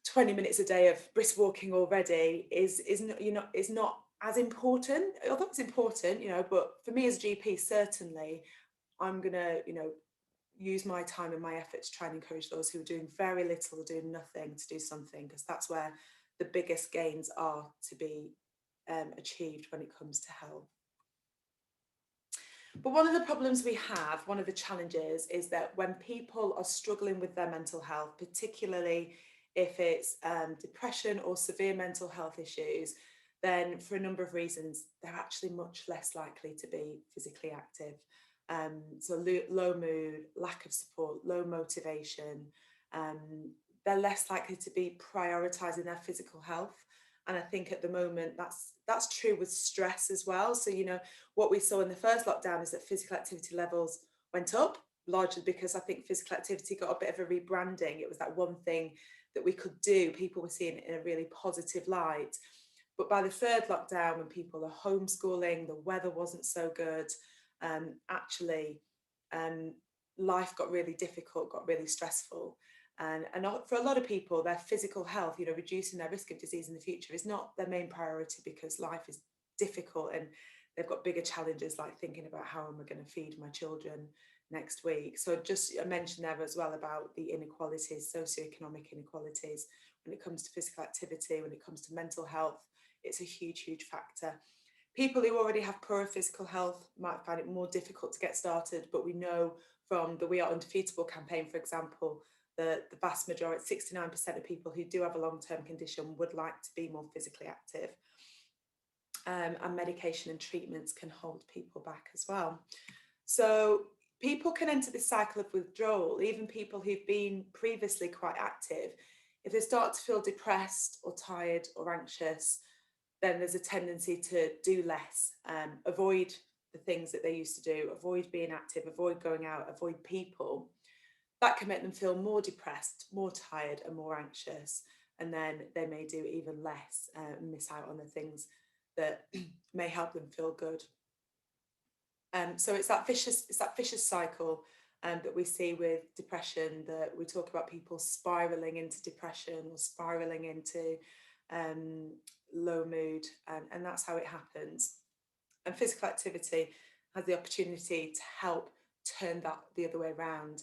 20 minutes a day of brisk walking already is not as important, although it's important, you know, but for me as a GP, certainly I'm gonna, you know, use my time and my effort to try and encourage those who are doing very little or doing nothing to do something, because that's where the biggest gains are to be achieved when it comes to health. But one of the problems we have, one of the challenges, is that when people are struggling with their mental health, particularly if it's depression or severe mental health issues, then for a number of reasons, they're actually much less likely to be physically active. So low mood, lack of support, low motivation, they're less likely to be prioritising their physical health. And I think at the moment that's true with stress as well. So, you know, what we saw in the first lockdown is that physical activity levels went up, largely because I think physical activity got a bit of a rebranding. It was that one thing that we could do. People were seeing it in a really positive light. But by the third lockdown, when people are homeschooling, the weather wasn't so good, life got really difficult, got really stressful. And for a lot of people, their physical health, you know, reducing their risk of disease in the future is not their main priority, because life is difficult and they've got bigger challenges, like thinking about how am I going to feed my children next week. So just I mentioned there as well about the inequalities, socioeconomic inequalities, when it comes to physical activity, when it comes to mental health, it's a huge, huge factor. People who already have poorer physical health might find it more difficult to get started, but we know from the We Are Undefeatable campaign, for example, the vast majority, 69% of people who do have a long-term condition would like to be more physically active. And medication and treatments can hold people back as well. So people can enter this cycle of withdrawal, even people who've been previously quite active. If they start to feel depressed or tired or anxious, then there's a tendency to do less, avoid the things that they used to do, avoid being active, avoid going out, avoid people. That can make them feel more depressed, more tired and more anxious. And then they may do even less and miss out on the things that may help them feel good. So it's that vicious cycle that we see with depression, that we talk about people spiraling into depression or spiraling into low mood, and that's how it happens. And physical activity has the opportunity to help turn that the other way around.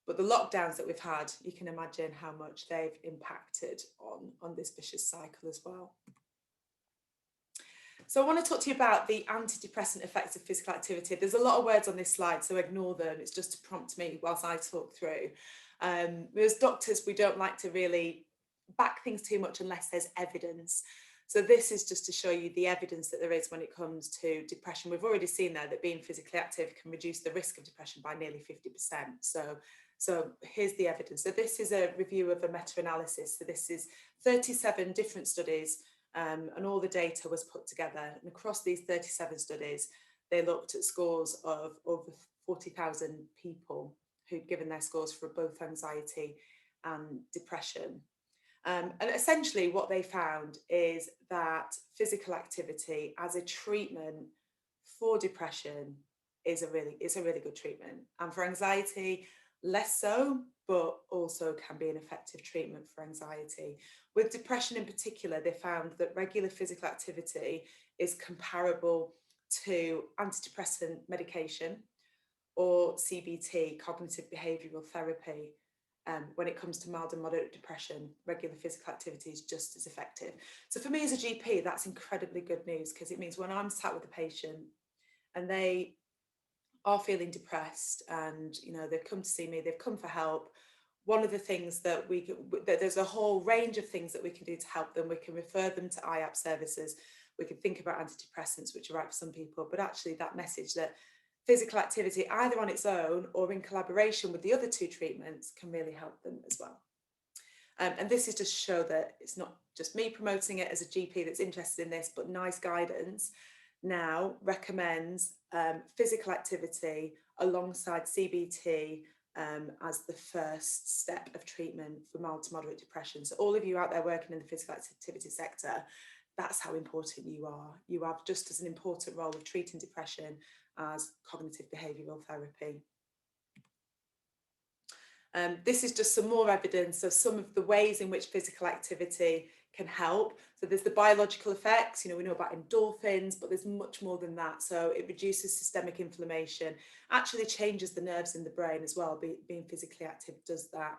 But the lockdowns that we've had, you can imagine how much they've impacted on this vicious cycle as well. So I want to talk to you about the antidepressant effects of physical activity. There's a lot of words on this slide, so ignore them. It's just to prompt me whilst I talk through. As doctors, we don't like to really back things too much unless there's evidence. So this is just to show you the evidence that there is when it comes to depression. We've already seen there that being physically active can reduce the risk of depression by nearly 50%. So here's the evidence. So this is a review of a meta-analysis. So this is 37 different studies, and all the data was put together. And across these 37 studies, they looked at scores of over 40,000 people who'd given their scores for both anxiety and depression. And essentially what they found is that physical activity as a treatment for depression is a really good treatment. And for anxiety, less so, but also can be an effective treatment for anxiety. With depression in particular, they found that regular physical activity is comparable to antidepressant medication or CBT, cognitive behavioural therapy. When it comes to mild and moderate depression, regular physical activity is just as effective. So for me as a GP, that's incredibly good news, because it means when I'm sat with a patient and they are feeling depressed and, you know, they've come to see me, they've come for help, one of the things that there's a whole range of things that we can do to help them. We can refer them to IAP services. We can think about antidepressants, which are right for some people, but actually that message that physical activity, either on its own or in collaboration with the other two treatments, can really help them as well. And this is just to show that it's not just me promoting it as a GP that's interested in this, but NICE guidance now recommends physical activity alongside CBT as the first step of treatment for mild to moderate depression. So all of you out there working in the physical activity sector, that's how important you are. You have just as an important role of treating depression as cognitive behavioural therapy. This is just some more evidence of some of the ways in which physical activity can help. So there's the biological effects, you know, we know about endorphins, but there's much more than that. So it reduces systemic inflammation, actually changes the nerves in the brain as well. Being physically active does that.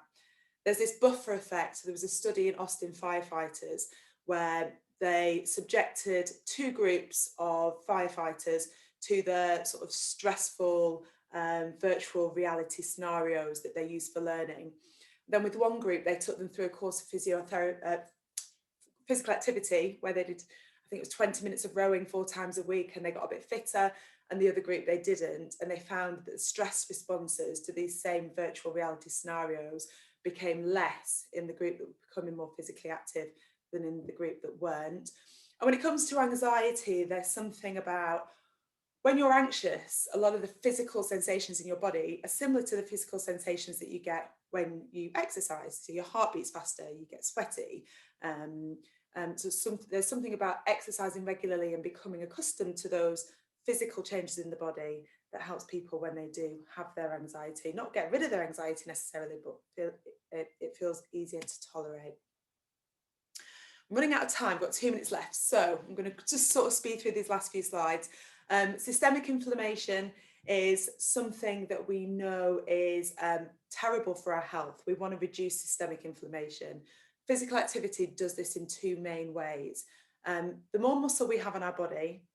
There's this buffer effect. So there was a study in Austin firefighters where they subjected two groups of firefighters to the sort of stressful virtual reality scenarios that they use for learning. Then with one group, they took them through a course of physical activity where they did, I think it was 20 minutes of rowing 4 times a week, and they got a bit fitter. And the other group, they didn't. And they found that stress responses to these same virtual reality scenarios became less in the group that were becoming more physically active than in the group that weren't. And when it comes to anxiety, there's something about when you're anxious, a lot of the physical sensations in your body are similar to the physical sensations that you get when you exercise. So your heart beats faster, you get sweaty. So there's something about exercising regularly and becoming accustomed to those physical changes in the body that helps people when they do have their anxiety. Not get rid of their anxiety necessarily, but it feels easier to tolerate. I'm running out of time, I've got 2 minutes left. So I'm going to just sort of speed through these last few slides. Systemic inflammation is something that we know is terrible for our health. We want to reduce systemic inflammation. Physical activity does this in 2 main ways. The more muscle we have on our body,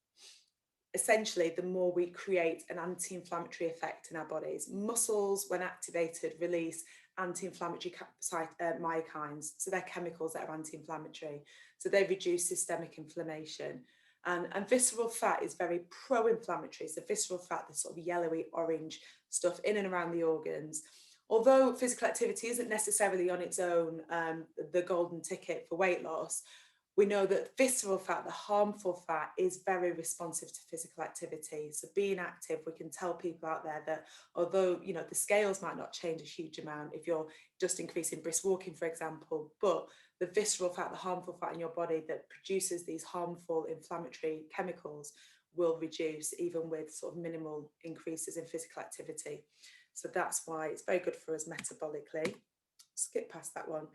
essentially, the more we create an anti-inflammatory effect in our bodies. Muscles, when activated, release anti-inflammatory myokines. So they're chemicals that are anti-inflammatory. So they reduce systemic inflammation. And visceral fat is very pro-inflammatory. So visceral fat, the sort of yellowy orange stuff in and around the organs. Although physical activity isn't necessarily on its own the golden ticket for weight loss, we know that visceral fat, the harmful fat, is very responsive to physical activity. So being active, we can tell people out there that although, you know, the scales might not change a huge amount if you're just increasing brisk walking, for example, but the visceral fat, the harmful fat in your body that produces these harmful inflammatory chemicals will reduce even with sort of minimal increases in physical activity. So that's why it's very good for us metabolically. Skip past that one.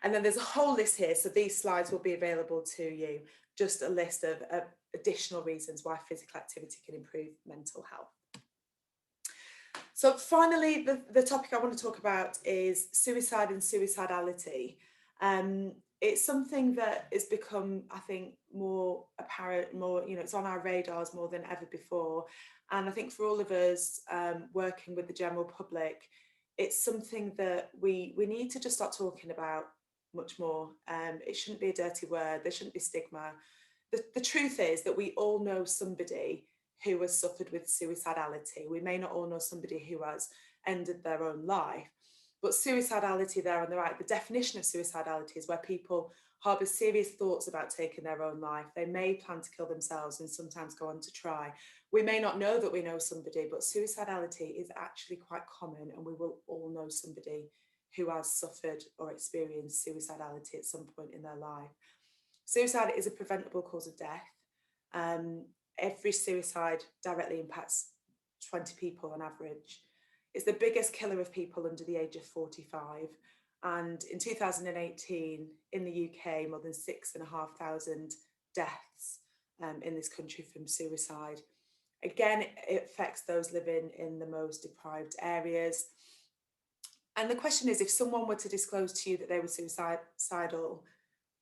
And then there's a whole list here. So these slides will be available to you. Just a list of additional reasons why physical activity can improve mental health. So finally, the topic I want to talk about is suicide and suicidality. It's something that has become, I think, more apparent, more, you know, it's on our radars more than ever before. And I think for all of us working with the general public, it's something that we need to just start talking about much more. It shouldn't be a dirty word. There shouldn't be stigma. The truth is that we all know somebody who has suffered with suicidality. We may not all know somebody who has ended their own life, but suicidality there on the right, the definition of suicidality is where people harbour serious thoughts about taking their own life. They may plan to kill themselves and sometimes go on to try. We may not know that we know somebody, but suicidality is actually quite common, and we will all know somebody who has suffered or experienced suicidality at some point in their life. Suicide is a preventable cause of death. Every suicide directly impacts 20 people on average. It's the biggest killer of people under the age of 45. And in 2018, in the UK, more than 6,500 deaths in this country from suicide. Again, it affects those living in the most deprived areas. And the question is, if someone were to disclose to you that they were suicidal,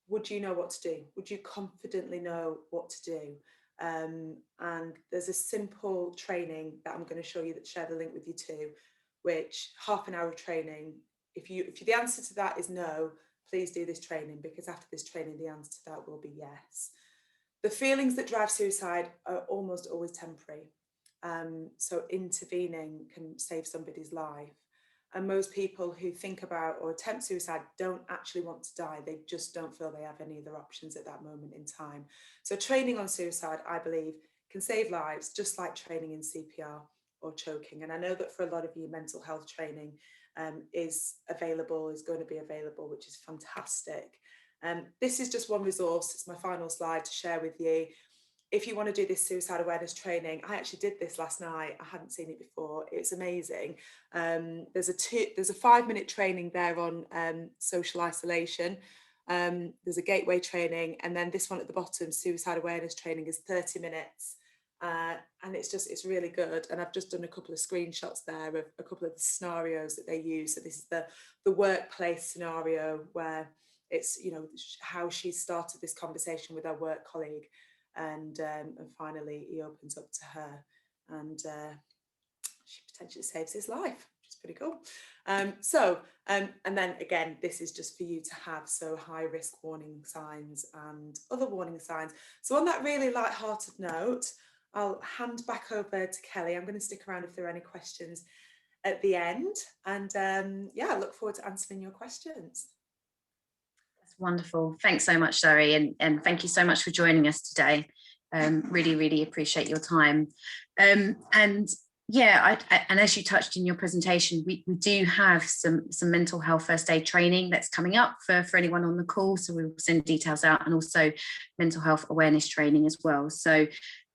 would you know what to do? Would you confidently know what to do? And there's a simple training that I'm going to show you, that share the link with you too, which half an hour of training. If the answer to that is no, please do this training, because after this training, the answer to that will be yes. The feelings that drive suicide are almost always temporary. So intervening can save somebody's life. And most people who think about or attempt suicide don't actually want to die. They just don't feel they have any other options at that moment in time. So training on suicide, I believe, can save lives, just like training in CPR or choking. And I know that for a lot of you, mental health training is going to be available, which is fantastic. This is just one resource. It's my final slide to share with you. If you want to do this suicide awareness training, I actually did this last night. I hadn't seen it before. It's amazing. There's a 5-minute training there on social isolation. There's a gateway training, and then this one at the bottom, suicide awareness training, is 30 minutes. And it's really good. And I've just done a couple of screenshots there of a couple of the scenarios that they use. So this is the workplace scenario, where it's, how she started this conversation with her work colleague. And finally he opens up to her, and she potentially saves his life, which is pretty cool. And then again, this is just for you to have, so high risk warning signs and other warning signs. So on that really light-hearted note, I'll hand back over to Kelly. I'm going to stick around if there are any questions at the end, and I look forward to answering your questions. Wonderful. Thanks so much, Zoe, and thank you so much for joining us today. Really, really appreciate your time. And as you touched in your presentation, we do have some mental health first aid training that's coming up for anyone on the call. So we'll send details out, and also mental health awareness training as well. So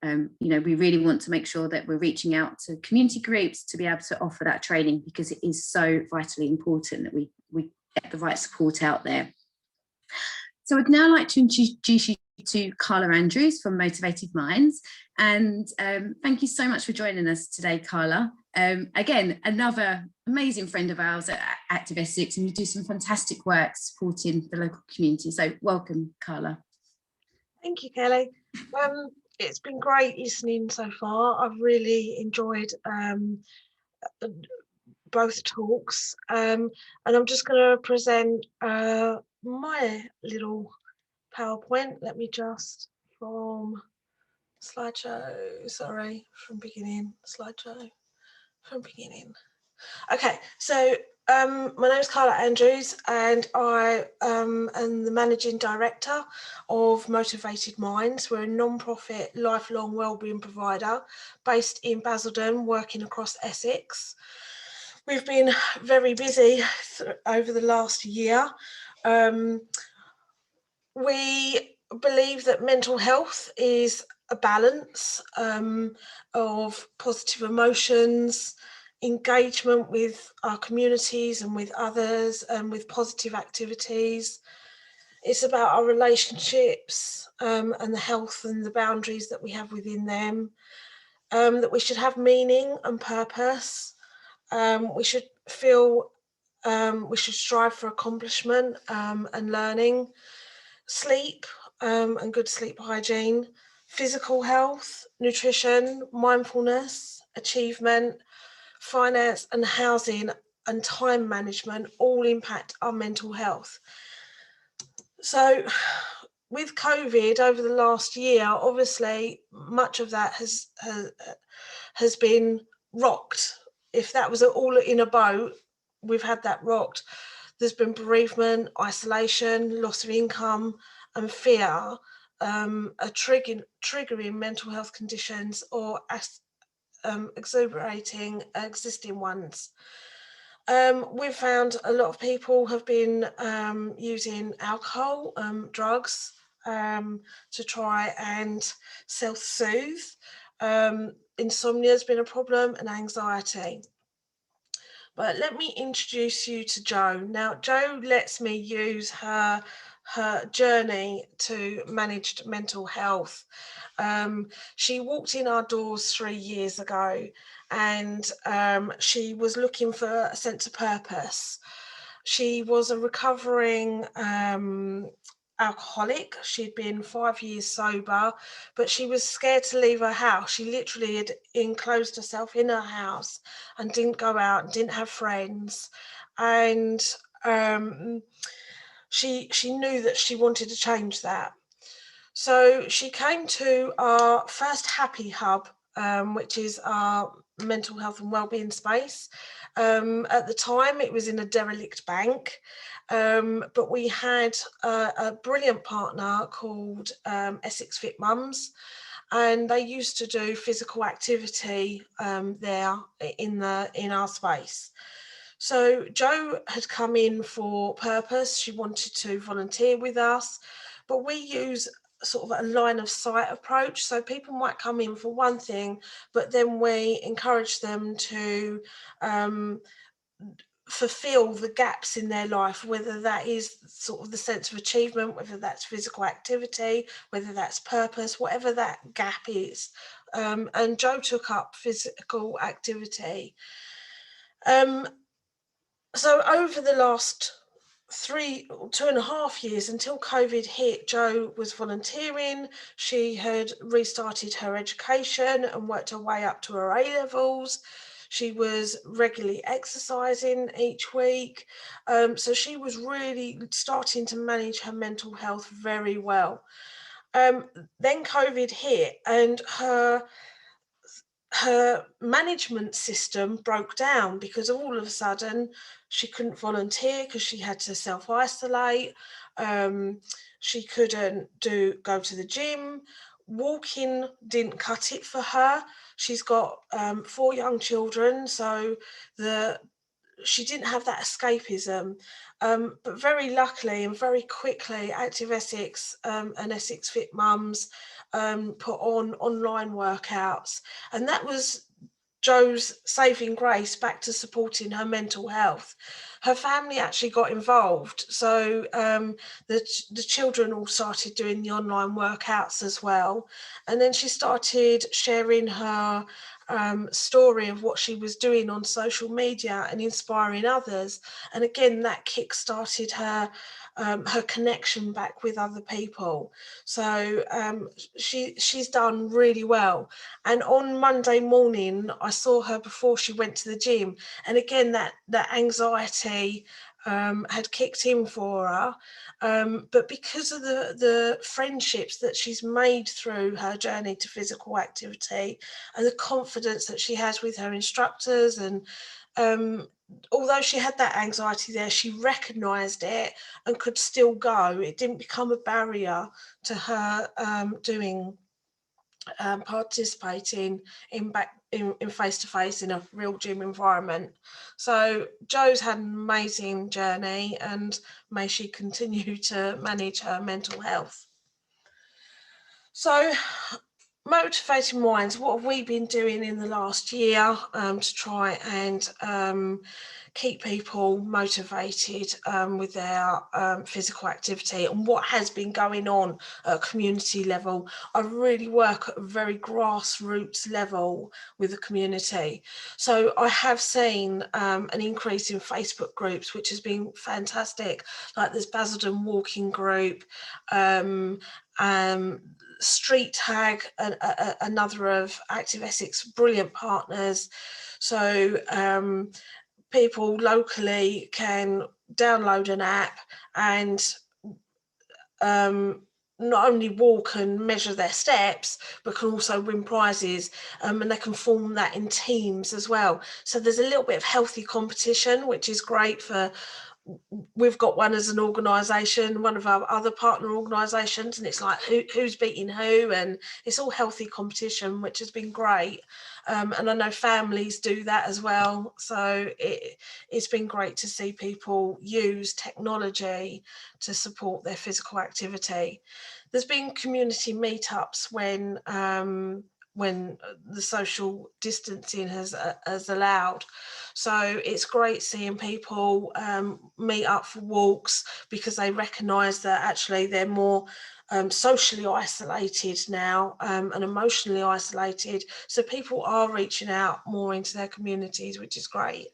we really want to make sure that we're reaching out to community groups to be able to offer that training, because it is so vitally important that we get the right support out there. So I'd now like to introduce you to Carla Andrews from Motivated Minds. And thank you so much for joining us today, Carla. Again, another amazing friend of ours at Active Essex, and you do some fantastic work supporting the local community. So welcome, Carla. Thank you, Kelly. It's been great listening so far. I've really enjoyed both talks. And I'm just going to present my little PowerPoint. Let me just from slideshow, from beginning. Okay, so my name is Carla Andrews, and I am the Managing Director of Motivated Minds. We're a non-profit lifelong wellbeing provider based in Basildon, working across Essex. We've been very busy over the last year. We believe that mental health is a balance of positive emotions, engagement with our communities and with others, and with positive activities. It's about our relationships and the health and the boundaries that we have within them, that we should have meaning and purpose. We should strive for accomplishment and learning, sleep and good sleep hygiene, physical health, nutrition, mindfulness, achievement, finance and housing and time management all impact our mental health. So with COVID over the last year, obviously much of that has been rocked. If that was all in a boat, we've had that rocked. There's been bereavement, isolation, loss of income and fear are triggering mental health conditions or exacerbating existing ones. We've found a lot of people have been using alcohol, drugs, to try and self-soothe. Insomnia has been a problem, and anxiety. But let me introduce you to Jo. Now, Jo lets me use her journey to managed mental health. She walked in our doors 3 years ago, and she was looking for a sense of purpose. She was a recovering alcoholic. She'd been 5 years sober, but she was scared to leave her house. She literally had enclosed herself in her house and didn't go out and didn't have friends. And she knew that she wanted to change that. So she came to our first Happy Hub, which is our mental health and wellbeing space. At the time, it was in a derelict bank, but we had a brilliant partner called Essex Fit Mums, and they used to do physical activity there in our space. So Jo had come in for purpose. She wanted to volunteer with us, but we use sort of a line of sight approach. So people might come in for one thing, but then we encourage them to fulfill the gaps in their life, whether that is sort of the sense of achievement, whether that's physical activity, whether that's purpose, whatever that gap is. And Jo took up physical activity. So over the last 2.5 years until COVID hit, Jo was volunteering. She had restarted her education and worked her way up to her A-levels. She was regularly exercising each week. So she was really starting to manage her mental health very well. Then COVID hit, and her management system broke down because all of a sudden she couldn't volunteer because she had to self-isolate. She couldn't go to the gym. Walking didn't cut it for her. She's got 4 young children, so she didn't have that escapism. But very luckily and very quickly, Active Essex and Essex Fit Mums put on online workouts, and that was Jo's saving grace back to supporting her mental health. Her family actually got involved, so the children all started doing the online workouts as well, and then she started sharing her story of what she was doing on social media and inspiring others, and again that kick-started her connection back with other people. So she's done really well. And on Monday morning I saw her before she went to the gym, and again that anxiety had kicked in for her, but because of the friendships that she's made through her journey to physical activity and the confidence that she has with her instructors, and although she had that anxiety there, she recognised it and could still go. It didn't become a barrier to her participating in face-to-face in a real gym environment. So Jo's had an amazing journey, and may she continue to manage her mental health. So Motivating Minds, what have we been doing in the last year to try and keep people motivated with their physical activity, and what has been going on at a community level? I really work at a very grassroots level with the community. So I have seen an increase in Facebook groups, which has been fantastic. Like there's Basildon Walking Group, Street Tag, another of Active Essex brilliant partners. So people locally can download an app and not only walk and measure their steps, but can also win prizes, and they can form that in teams as well. So there's a little bit of healthy competition, which is great for we've got one as an organisation, one of our other partner organisations, and it's like who's beating who, and it's all healthy competition, which has been great. And I know families do that as well. So it's been great to see people use technology to support their physical activity. There's been community meetups when the social distancing has allowed. So it's great seeing people meet up for walks, because they recognise that actually they're more socially isolated now, and emotionally isolated. So people are reaching out more into their communities, which is great.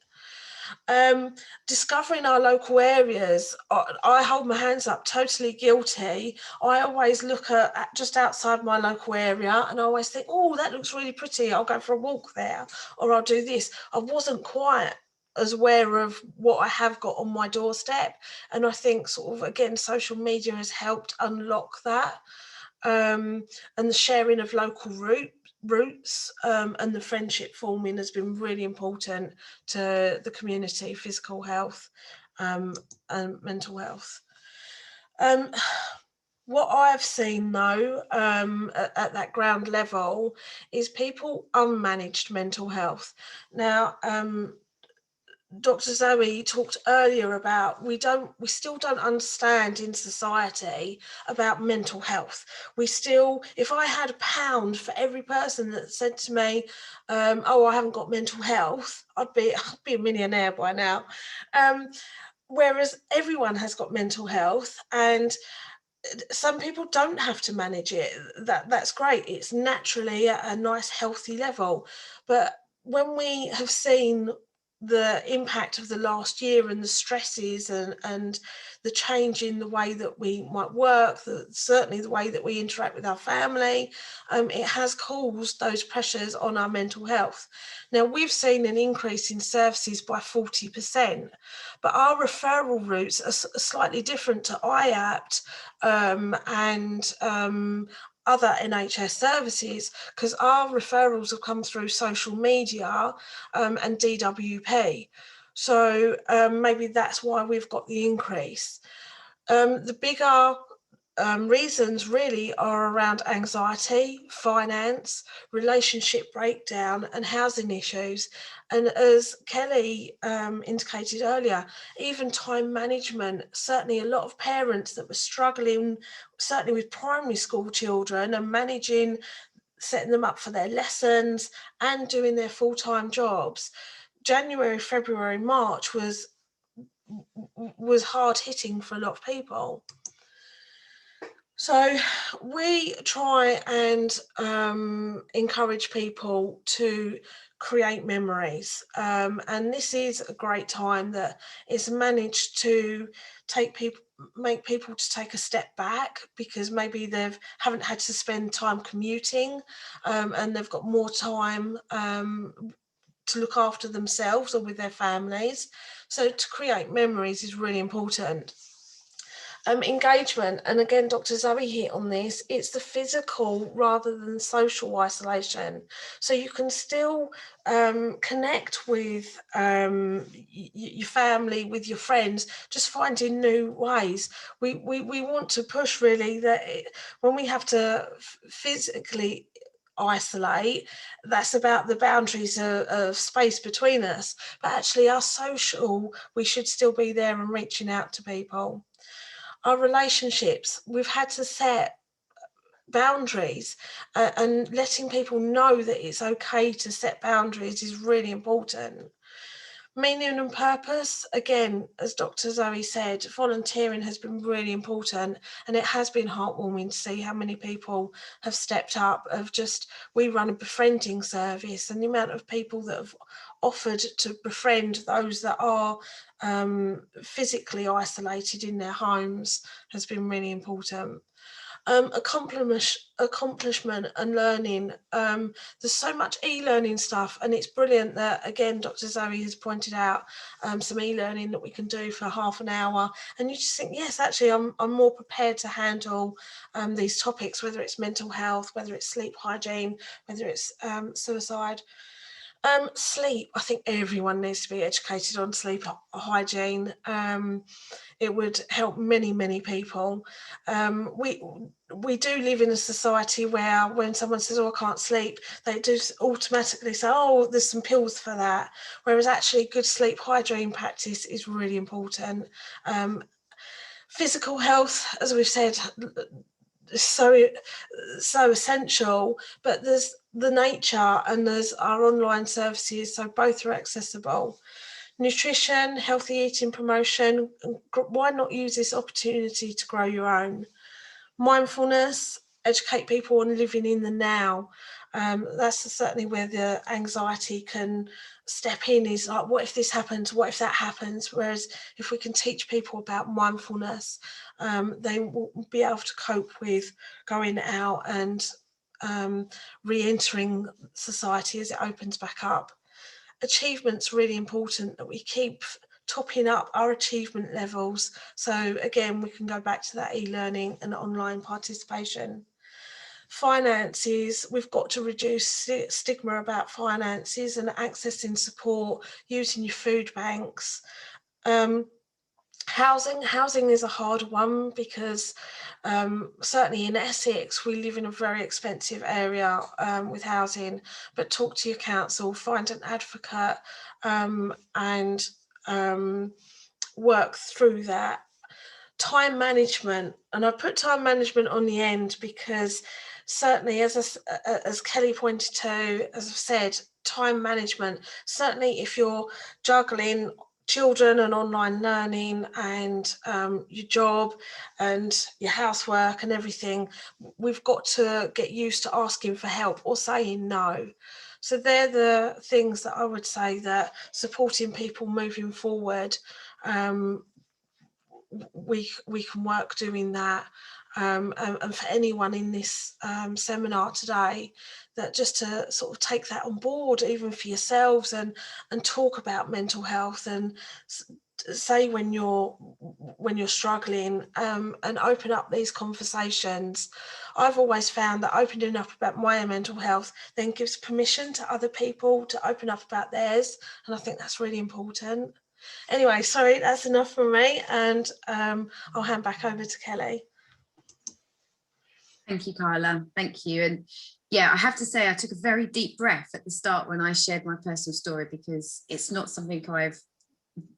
Discovering our local areas, I hold my hands up, totally guilty. I always look at just outside my local area, and I always think, oh, that looks really pretty, I'll go for a walk there, or I'll do this. I wasn't quite as aware of what I have got on my doorstep, and I think sort of, again, social media has helped unlock that, and the sharing of local routes and the friendship forming has been really important to the community, physical health and mental health. What I've seen though at that ground level is people unmanaged mental health. Now, Dr. Zoe talked earlier about we still don't understand in society about mental health. We still, if I had £1 for every person that said to me, oh, I haven't got mental health, I'd be a millionaire by now. Whereas everyone has got mental health, and some people don't have to manage it. That's great. It's naturally at a nice, healthy level. But when we have seen the impact of the last year and the stresses and the change in the way that we might work, certainly the way that we interact with our family, it has caused those pressures on our mental health. Now, we've seen an increase in services by 40%, but our referral routes are slightly different to IAPT and other NHS services, because our referrals have come through social media and DWP. So maybe that's why we've got the increase. The bigger reasons really are around anxiety, finance, relationship breakdown and housing issues. And as Kelly indicated earlier, even time management. Certainly a lot of parents that were struggling, certainly with primary school children, and managing, setting them up for their lessons and doing their full-time jobs. January, February, March was hard hitting for a lot of people. So we try and encourage people to create memories, and this is a great time that is managed to make people to take a step back, because maybe they haven't had to spend time commuting, and they've got more time to look after themselves or with their families. So to create memories is really important. Engagement, and again, Dr. Zoe hit on this, it's the physical rather than social isolation. So you can still connect with your family, with your friends, just finding new ways. We want to push really that when we have to physically isolate, that's about the boundaries of space between us, but actually our social, we should still be there and reaching out to people. Our relationships, we've had to set boundaries, and letting people know that it's okay to set boundaries is really important. Meaning and purpose, again, as Dr. Zoe said, volunteering has been really important, and it has been heartwarming to see how many people have stepped up. We run a befriending service, and the amount of people that have offered to befriend those that are physically isolated in their homes has been really important. Accomplishment and learning. There's so much e-learning stuff, and it's brilliant that, again, Dr. Zoe has pointed out some e-learning that we can do for half an hour, and you just think, yes, actually I'm more prepared to handle these topics, whether it's mental health, whether it's sleep hygiene, whether it's suicide. Sleep. I think everyone needs to be educated on sleep hygiene. It would help many people. We do live in a society where when someone says, "Oh, I can't sleep," they do automatically say, "Oh, there's some pills for that." Whereas actually, good sleep hygiene practice is really important. Physical health, as we've said, so essential, but there's the nature and there's our online services, so both are accessible. Nutrition, healthy eating promotion, why not use this opportunity to grow your own? Mindfulness, educate people on living in the now. That's certainly where the anxiety can step in, is like, what if this happens, what if that happens? Whereas if we can teach people about mindfulness, they will be able to cope with going out and re-entering society as it opens back up. Achievement's really important, that we keep topping up our achievement levels. So again, we can go back to that e-learning and online participation. Finances, we've got to reduce stigma about finances and accessing support, using your food banks. Housing is a hard one, because certainly in Essex we live in a very expensive area with housing, but talk to your council, find an advocate, and work through that. Time management, and I put time management on the end because certainly, as Kelly pointed to, as I've said, time management, certainly if you're juggling children and online learning and your job and your housework and everything, we've got to get used to asking for help or saying no. So they're the things that I would say that supporting people moving forward, we can work doing that. And for anyone in this seminar today, that just to sort of take that on board, even for yourselves, and talk about mental health, and say when you're struggling, and open up these conversations. I've always found that opening up about my mental health then gives permission to other people to open up about theirs, and I think that's really important. Anyway, sorry, that's enough from me, and I'll hand back over to Kelly. Thank you, Carla. Thank you. And yeah, I have to say I took a very deep breath at the start when I shared my personal story, because it's not something I've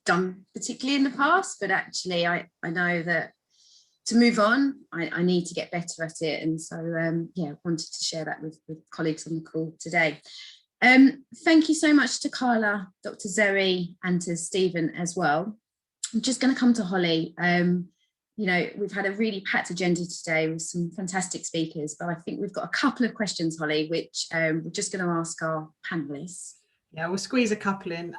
done particularly in the past, but actually I know that to move on, I need to get better at it. And so, yeah, wanted to share that with colleagues on the call today. Thank you so much to Carla, Dr. Zoe, and to Stephen as well. I'm just going to come to Holly. You know, we've had a really packed agenda today with some fantastic speakers, but I think we've got a couple of questions, Holly, which we're just going to ask our panelists. Yeah, we'll squeeze a couple in.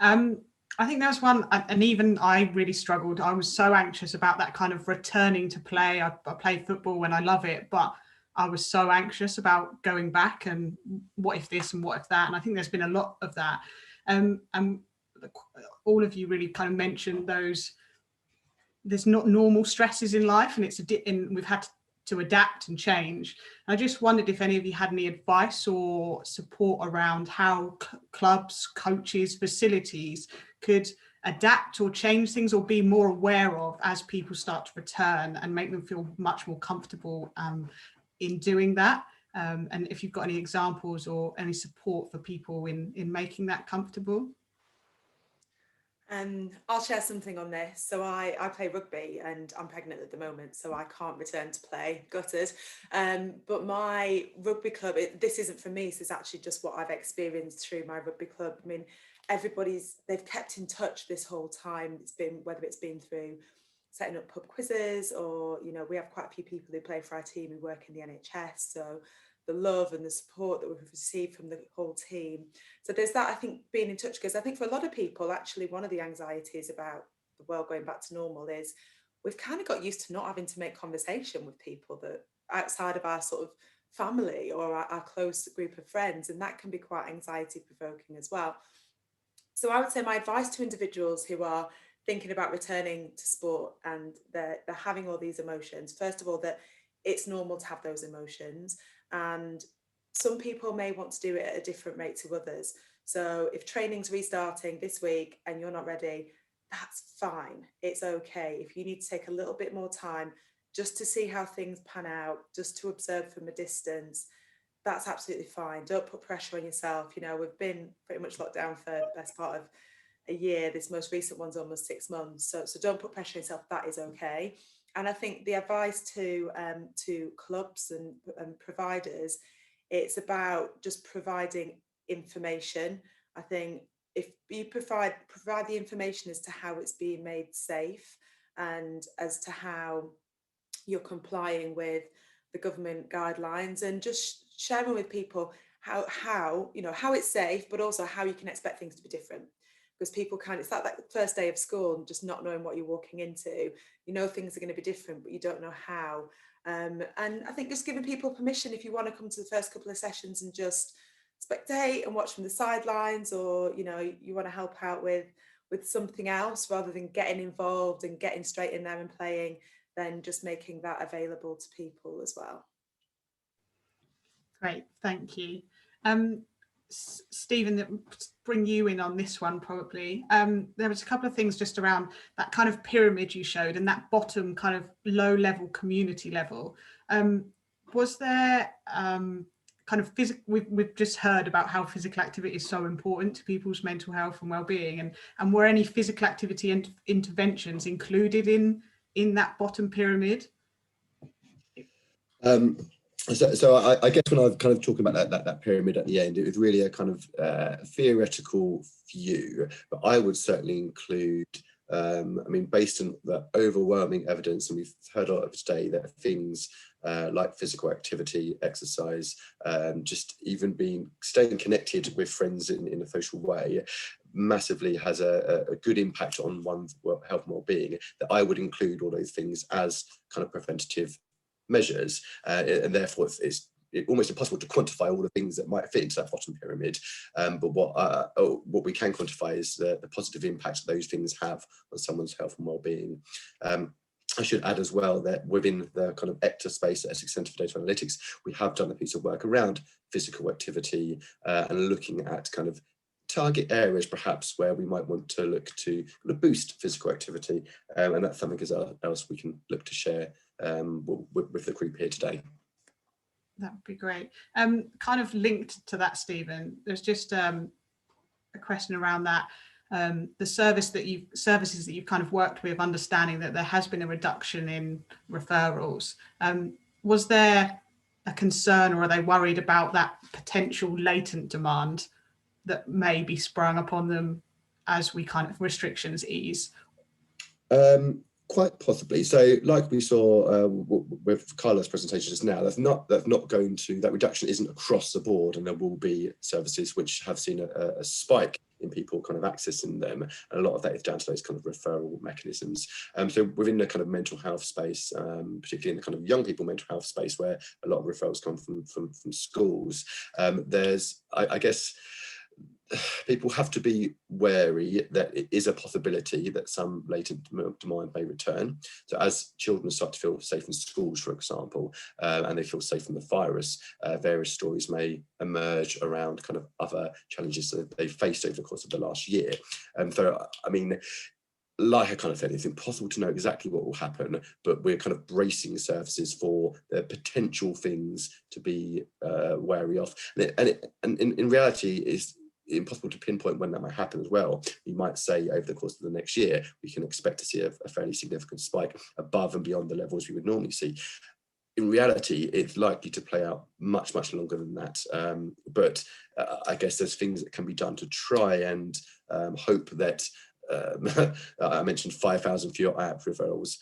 I think there was one, and even I really struggled. I was so anxious about that kind of returning to play. I play football and I love it, but I was so anxious about going back and what if this and what if that. And I think there's been a lot of that. And all of you really kind of mentioned those, there's not normal stresses in life, and we've had to adapt and change. I just wondered if any of you had any advice or support around how clubs, coaches, facilities could adapt or change things or be more aware of as people start to return, and make them feel much more comfortable in doing that. And if you've got any examples or any support for people in making that comfortable. I'll share something on this. So I play rugby and I'm pregnant at the moment, so I can't return to play, gutted. But my rugby club, this isn't for me, so it's actually just what I've experienced through my rugby club. I mean, they've kept in touch this whole time. It's been, whether it's been through setting up pub quizzes, or, you know, we have quite a few people who play for our team who work in the NHS. So the love and the support that we've received from the whole team. So there's that, I think, being in touch, because I think for a lot of people, actually, one of the anxieties about the world going back to normal is we've kind of got used to not having to make conversation with people that outside of our sort of family or our close group of friends, and that can be quite anxiety provoking as well. So I would say my advice to individuals who are thinking about returning to sport and they're having all these emotions, first of all, that it's normal to have those emotions, and some people may want to do it at a different rate to others. So if training's restarting this week and you're not ready, that's fine. It's okay. If you need to take a little bit more time just to see how things pan out, just to observe from a distance, that's absolutely fine. Don't put pressure on yourself. You know, we've been pretty much locked down for the best part of a year. This most recent one's almost 6 months. So don't put pressure on yourself. That is okay. And I think the advice to clubs and providers, it's about just providing information. I think if you provide the information as to how it's being made safe and as to how you're complying with the government guidelines, and just sharing with people how you know how it's safe, but also how you can expect things to be different. Because people it's like that first day of school and just not knowing what you're walking into. You know things are going to be different, but you don't know how. And I think just giving people permission, if you want to come to the first couple of sessions and just spectate and watch from the sidelines, or you know you want to help out with something else rather than getting involved and getting straight in there and playing, then just making that available to people as well. Great, thank you. Stephen, bring you in on this one probably. There was a couple of things just around that kind of pyramid you showed and that bottom kind of low level community level. Was there kind of physical, we've just heard about how physical activity is so important to people's mental health and well-being, and were any physical activity and interventions included in that bottom pyramid? So I guess when I'm kind of talking about that pyramid at the end, it was really a kind of theoretical view, but I would certainly include, I mean, based on the overwhelming evidence, and we've heard a lot of today, that things like physical activity, exercise, just even staying connected with friends in a social way, massively has a good impact on one's health and well-being, that I would include all those things as kind of preventative measures, and therefore it's almost impossible to quantify all the things that might fit into that bottom pyramid, but what we can quantify is the positive impact those things have on someone's health and well-being. I should add as well that within the kind of ECTA space at Essex Centre for Data Analytics, we have done a piece of work around physical activity and looking at kind of target areas perhaps where we might want to look to boost physical activity, and that's something else we can look to share with the group here today. That would be great. Kind of linked to that, Stephen, there's just a question around that. The services that you've kind of worked with, understanding that there has been a reduction in referrals. Was there a concern, or are they worried about that potential latent demand that may be sprung upon them as we kind of restrictions ease? Quite possibly. So, like we saw with Carla's presentation just now, that reduction isn't across the board, and there will be services which have seen a spike in people kind of accessing them, and a lot of that is down to those kind of referral mechanisms. So within the kind of mental health space, particularly in the kind of young people mental health space, where a lot of referrals come from schools, there's, I guess, people have to be wary that it is a possibility that some latent demand may return. So as children start to feel safe in schools, for example, and they feel safe from the virus, various stories may emerge around kind of other challenges that they faced over the course of the last year. So, I mean, like I kind of said, it's impossible to know exactly what will happen, but we're kind of bracing services for the potential things to be wary of. And in reality, it's impossible to pinpoint when that might happen as well. You might say over the course of the next year, we can expect to see a fairly significant spike above and beyond the levels we would normally see. In reality, it's likely to play out much, much longer than that. But I guess there's things that can be done to try and hope that, I mentioned 5,000 fewer IAP referrals.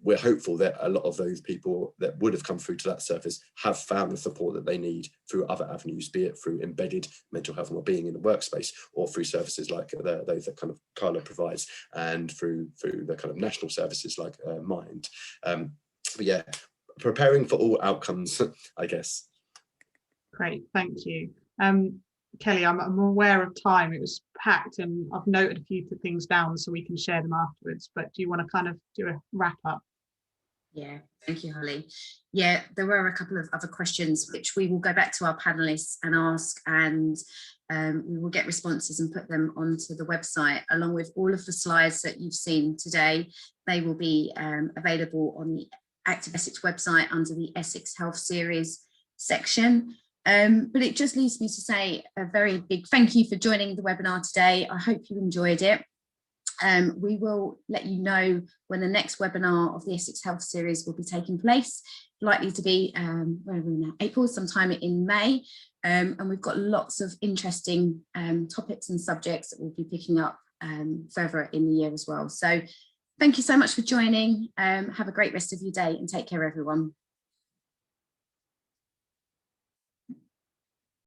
We're hopeful that a lot of those people that would have come through to that service have found the support that they need through other avenues, be it through embedded mental health and wellbeing in the workspace, or through services like those that kind of Carla provides, and through the kind of national services like Mind. But yeah, preparing for all outcomes, I guess. Great, thank you. Kelly, I'm aware of time. It was packed, and I've noted a few things down so we can share them afterwards, but do you want to kind of do a wrap up? Yeah, thank you, Holly. Yeah, there were a couple of other questions which we will go back to our panelists and ask, and we will get responses and put them onto the website along with all of the slides that you've seen today. They will be available on the Active Essex website under the Essex Health Series section. But it just leaves me to say a very big thank you for joining the webinar today. I hope you enjoyed it. We will let you know when the next webinar of the Essex Health Series will be taking place, likely to be, where are we now? April, sometime in May. And we've got lots of interesting topics and subjects that we'll be picking up further in the year as well. So thank you so much for joining. Have a great rest of your day and take care, everyone.